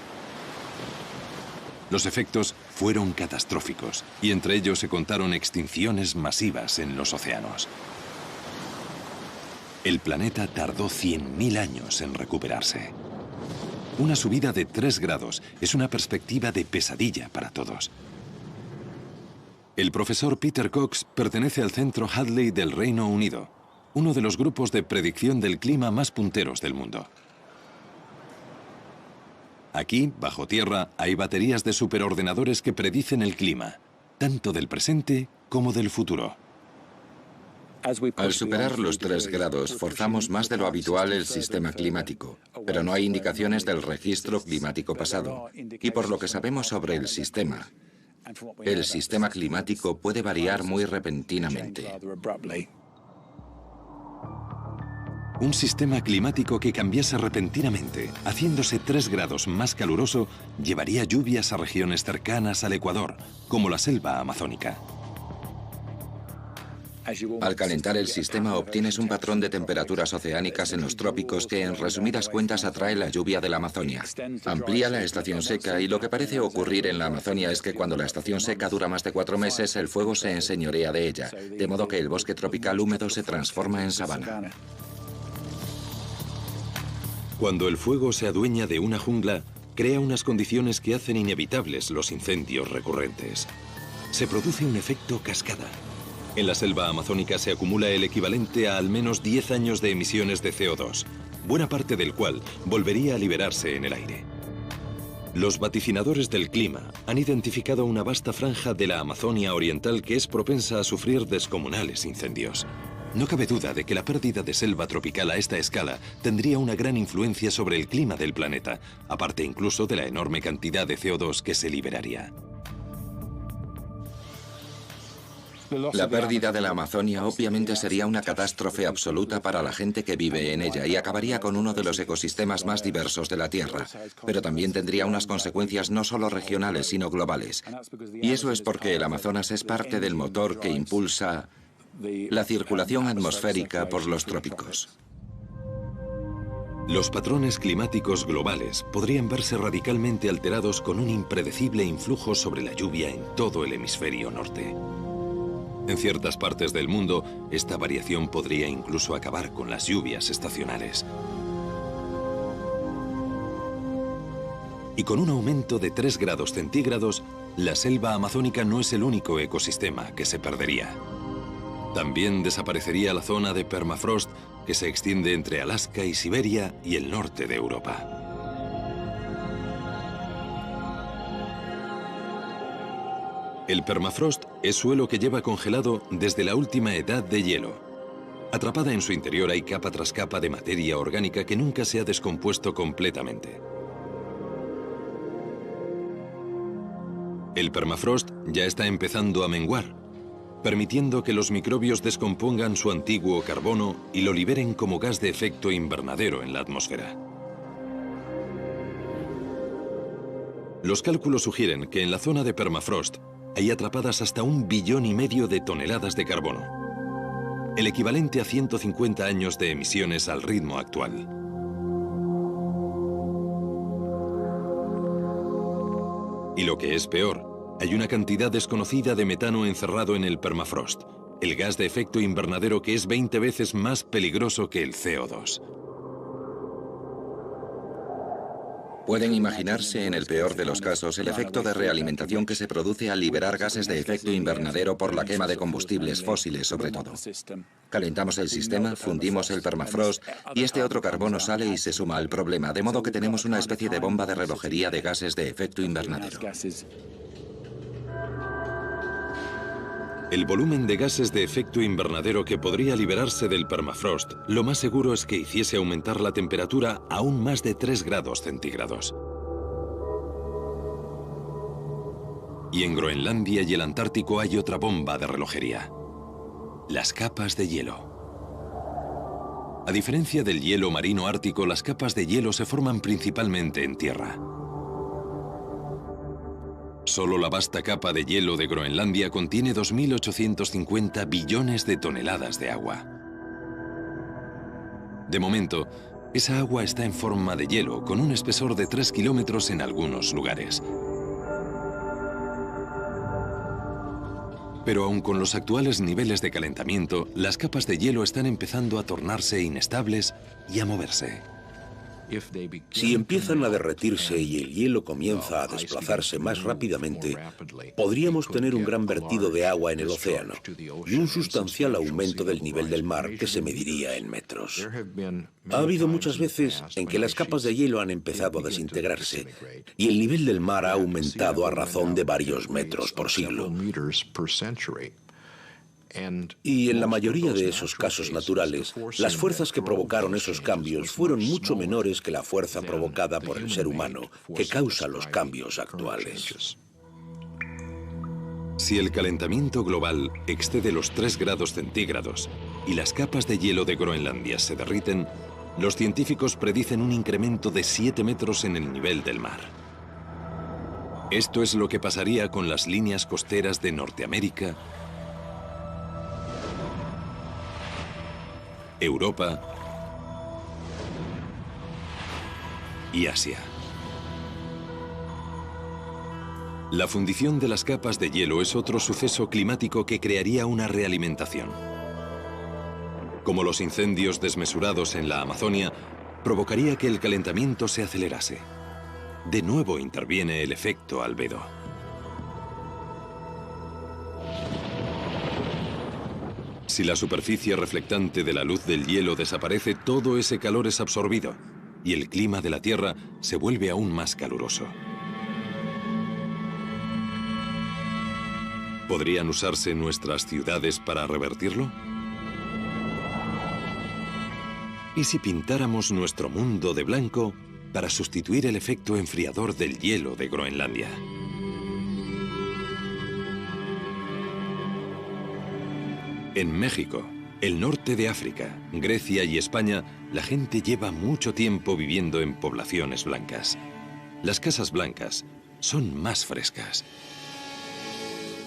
Los efectos fueron catastróficos y entre ellos se contaron extinciones masivas en los océanos. El planeta tardó 100.000 años en recuperarse. Una subida de 3 grados es una perspectiva de pesadilla para todos. El profesor Peter Cox pertenece al Centro Hadley del Reino Unido, uno de los grupos de predicción del clima más punteros del mundo. Aquí, bajo tierra, hay baterías de superordenadores que predicen el clima, tanto del presente como del futuro. Al superar los 3 grados, forzamos más de lo habitual el sistema climático, pero no hay indicaciones del registro climático pasado. Y por lo que sabemos sobre el sistema climático puede variar muy repentinamente. Un sistema climático que cambiase repentinamente, haciéndose 3 grados más caluroso, llevaría lluvias a regiones cercanas al Ecuador, como la selva amazónica. Al calentar el sistema obtienes un patrón de temperaturas oceánicas en los trópicos que en resumidas cuentas atrae la lluvia de la Amazonia. Amplía la estación seca y lo que parece ocurrir en la Amazonia es que cuando la estación seca dura más de 4 meses el fuego se enseñorea de ella, de modo que el bosque tropical húmedo se transforma en sabana. Cuando el fuego se adueña de una jungla, crea unas condiciones que hacen inevitables los incendios recurrentes. Se produce un efecto cascada. En la selva amazónica se acumula el equivalente a al menos 10 años de emisiones de CO2, buena parte del cual volvería a liberarse en el aire. Los vaticinadores del clima han identificado una vasta franja de la Amazonia oriental que es propensa a sufrir descomunales incendios. No cabe duda de que la pérdida de selva tropical a esta escala tendría una gran influencia sobre el clima del planeta, aparte incluso de la enorme cantidad de CO2 que se liberaría. La pérdida de la Amazonia obviamente sería una catástrofe absoluta para la gente que vive en ella y acabaría con uno de los ecosistemas más diversos de la Tierra, pero también tendría unas consecuencias no solo regionales sino globales. Y eso es porque el Amazonas es parte del motor que impulsa la circulación atmosférica por los trópicos. Los patrones climáticos globales podrían verse radicalmente alterados con un impredecible influjo sobre la lluvia en todo el hemisferio norte. En ciertas partes del mundo, esta variación podría incluso acabar con las lluvias estacionales. Y con un aumento de 3 grados centígrados, la selva amazónica no es el único ecosistema que se perdería. También desaparecería la zona de permafrost que se extiende entre Alaska y Siberia y el norte de Europa. El permafrost es suelo que lleva congelado desde la última edad de hielo. Atrapada en su interior hay capa tras capa de materia orgánica que nunca se ha descompuesto completamente. El permafrost ya está empezando a menguar, permitiendo que los microbios descompongan su antiguo carbono y lo liberen como gas de efecto invernadero en la atmósfera. Los cálculos sugieren que en la zona de permafrost hay atrapadas hasta 1,5 billones de toneladas de carbono, el equivalente a 150 años de emisiones al ritmo actual. Y lo que es peor, hay una cantidad desconocida de metano encerrado en el permafrost, el gas de efecto invernadero que es 20 veces más peligroso que el CO2. Pueden imaginarse, en el peor de los casos, el efecto de realimentación que se produce al liberar gases de efecto invernadero por la quema de combustibles fósiles, sobre todo. Calentamos el sistema, fundimos el permafrost y este otro carbono sale y se suma al problema, de modo que tenemos una especie de bomba de relojería de gases de efecto invernadero. El volumen de gases de efecto invernadero que podría liberarse del permafrost, lo más seguro es que hiciese aumentar la temperatura a aún más de 3 grados centígrados. Y en Groenlandia y el Antártico hay otra bomba de relojería: las capas de hielo. A diferencia del hielo marino ártico, las capas de hielo se forman principalmente en tierra. Solo la vasta capa de hielo de Groenlandia contiene 2.850 billones de toneladas de agua. De momento, esa agua está en forma de hielo, con un espesor de 3 kilómetros en algunos lugares. Pero aun con los actuales niveles de calentamiento, las capas de hielo están empezando a tornarse inestables y a moverse. Si empiezan a derretirse y el hielo comienza a desplazarse más rápidamente, podríamos tener un gran vertido de agua en el océano y un sustancial aumento del nivel del mar que se mediría en metros. Ha habido muchas veces en que las capas de hielo han empezado a desintegrarse y el nivel del mar ha aumentado a razón de varios metros por siglo. Y en la mayoría de esos casos naturales, las fuerzas que provocaron esos cambios fueron mucho menores que la fuerza provocada por el ser humano que causa los cambios actuales. Si el calentamiento global excede los 3 grados centígrados y las capas de hielo de Groenlandia se derriten, los científicos predicen un incremento de 7 metros en el nivel del mar. Esto es lo que pasaría con las líneas costeras de Norteamérica, Europa y Asia. La fundición de las capas de hielo es otro suceso climático que crearía una realimentación. Como los incendios desmesurados en la Amazonia, provocaría que el calentamiento se acelerase. De nuevo interviene el efecto albedo. Si la superficie reflectante de la luz del hielo desaparece, todo ese calor es absorbido y el clima de la Tierra se vuelve aún más caluroso. ¿Podrían usarse nuestras ciudades para revertirlo? ¿Y si pintáramos nuestro mundo de blanco para sustituir el efecto enfriador del hielo de Groenlandia? En México, el norte de África, Grecia y España, la gente lleva mucho tiempo viviendo en poblaciones blancas. Las casas blancas son más frescas.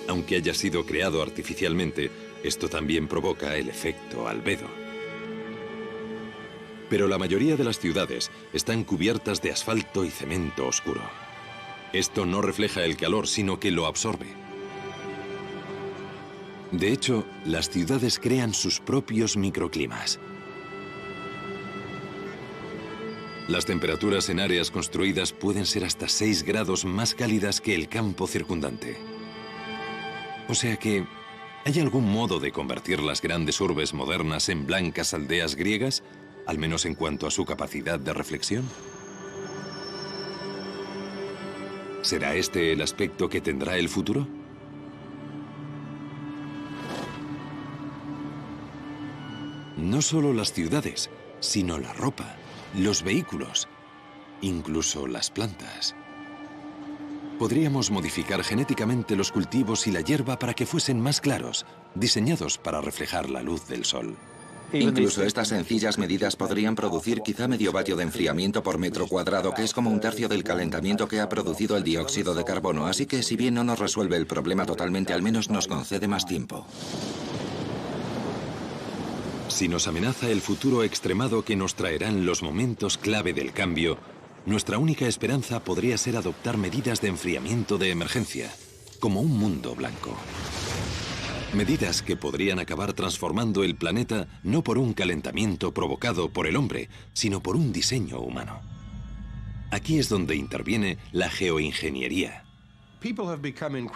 Aunque haya sido creado artificialmente, esto también provoca el efecto albedo. Pero la mayoría de las ciudades están cubiertas de asfalto y cemento oscuro. Esto no refleja el calor, sino que lo absorbe. De hecho, las ciudades crean sus propios microclimas. Las temperaturas en áreas construidas pueden ser hasta 6 grados más cálidas que el campo circundante. O sea que, ¿hay algún modo de convertir las grandes urbes modernas en blancas aldeas griegas, al menos en cuanto a su capacidad de reflexión? ¿Será este el aspecto que tendrá el futuro? No solo las ciudades, sino la ropa, los vehículos, incluso las plantas. Podríamos modificar genéticamente los cultivos y la hierba para que fuesen más claros, diseñados para reflejar la luz del sol. Incluso estas sencillas medidas podrían producir quizá medio vatio de enfriamiento por metro cuadrado, que es como un tercio del calentamiento que ha producido el dióxido de carbono. Así que si bien no nos resuelve el problema totalmente, al menos nos concede más tiempo. Si nos amenaza el futuro extremado que nos traerán los momentos clave del cambio, nuestra única esperanza podría ser adoptar medidas de enfriamiento de emergencia, como un mundo blanco. Medidas que podrían acabar transformando el planeta no por un calentamiento provocado por el hombre, sino por un diseño humano. Aquí es donde interviene la geoingeniería.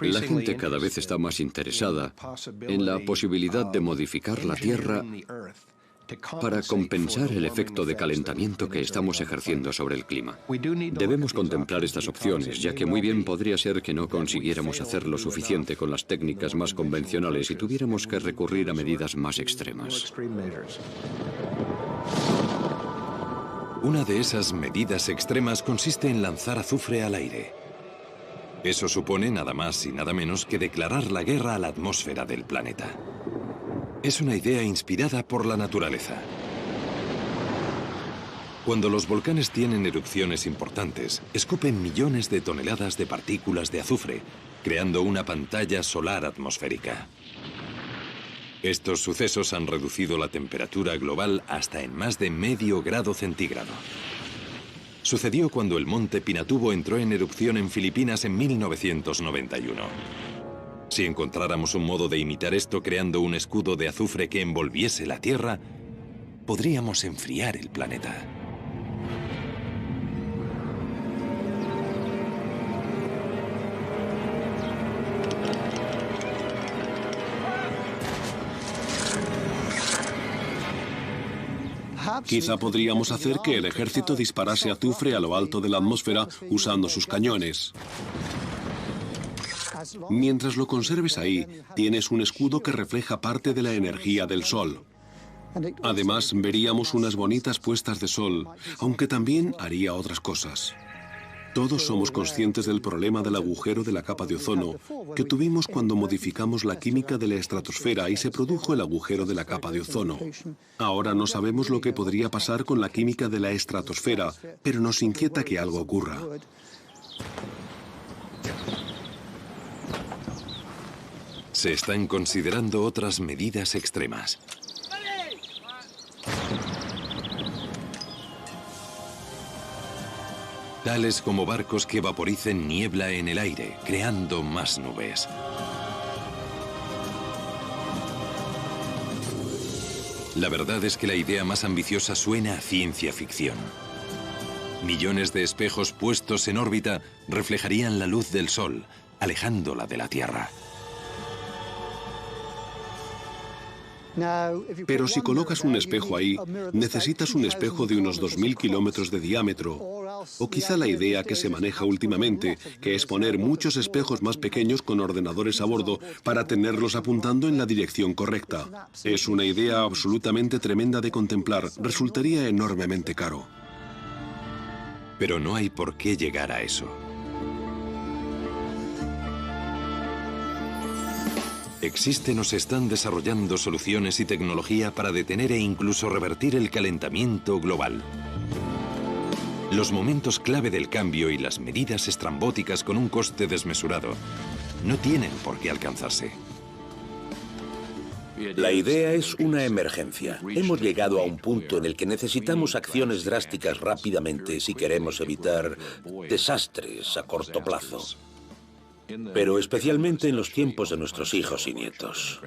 La gente cada vez está más interesada en la posibilidad de modificar la Tierra para compensar el efecto de calentamiento que estamos ejerciendo sobre el clima. Debemos contemplar estas opciones, ya que muy bien podría ser que no consiguiéramos hacer lo suficiente con las técnicas más convencionales y tuviéramos que recurrir a medidas más extremas. Una de esas medidas extremas consiste en lanzar azufre al aire. Eso supone nada más y nada menos que declarar la guerra a la atmósfera del planeta. Es una idea inspirada por la naturaleza. Cuando los volcanes tienen erupciones importantes, escupen millones de toneladas de partículas de azufre, creando una pantalla solar atmosférica. Estos sucesos han reducido la temperatura global hasta en más de medio grado centígrado. Sucedió cuando el monte Pinatubo entró en erupción en Filipinas en 1991. Si encontráramos un modo de imitar esto creando un escudo de azufre que envolviese la Tierra, podríamos enfriar el planeta. Quizá podríamos hacer que el ejército disparase azufre a lo alto de la atmósfera usando sus cañones. Mientras lo conserves ahí, tienes un escudo que refleja parte de la energía del sol. Además, veríamos unas bonitas puestas de sol, aunque también haría otras cosas. Todos somos conscientes del problema del agujero de la capa de ozono que tuvimos cuando modificamos la química de la estratosfera y se produjo el agujero de la capa de ozono. Ahora no sabemos lo que podría pasar con la química de la estratosfera, pero nos inquieta que algo ocurra. Se están considerando otras medidas extremas. Tales como barcos que vaporicen niebla en el aire, creando más nubes. La verdad es que la idea más ambiciosa suena a ciencia ficción. Millones de espejos puestos en órbita reflejarían la luz del sol, alejándola de la Tierra. Pero si colocas un espejo ahí, necesitas un espejo de unos 2000 kilómetros de diámetro. O quizá la idea que se maneja últimamente, que es poner muchos espejos más pequeños con ordenadores a bordo para tenerlos apuntando en la dirección correcta. Es una idea absolutamente tremenda de contemplar. Resultaría enormemente caro. Pero no hay por qué llegar a eso. Existen o se están desarrollando soluciones y tecnología para detener e incluso revertir el calentamiento global. Los momentos clave del cambio y las medidas estrambóticas con un coste desmesurado no tienen por qué alcanzarse. La idea es una emergencia. Hemos llegado a un punto en el que necesitamos acciones drásticas rápidamente si queremos evitar desastres a corto plazo. Pero especialmente en los tiempos de nuestros hijos y nietos.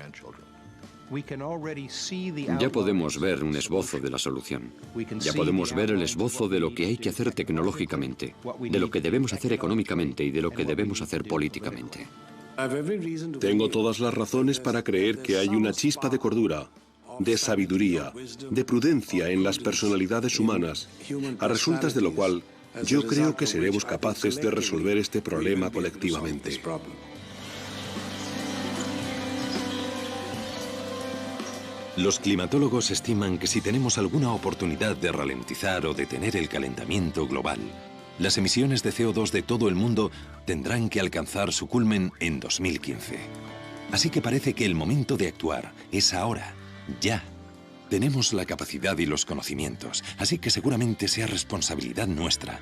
Ya podemos ver un esbozo de la solución. Ya podemos ver el esbozo de lo que hay que hacer tecnológicamente, de lo que debemos hacer económicamente y de lo que debemos hacer políticamente. Tengo todas las razones para creer que hay una chispa de cordura, de sabiduría, de prudencia en las personalidades humanas, a resultas de lo cual yo creo que seremos capaces de resolver este problema colectivamente. Los climatólogos estiman que si tenemos alguna oportunidad de ralentizar o detener el calentamiento global, las emisiones de CO2 de todo el mundo tendrán que alcanzar su culmen en 2015. Así que parece que el momento de actuar es ahora, ya. Tenemos la capacidad y los conocimientos, así que seguramente sea responsabilidad nuestra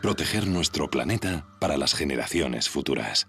proteger nuestro planeta para las generaciones futuras.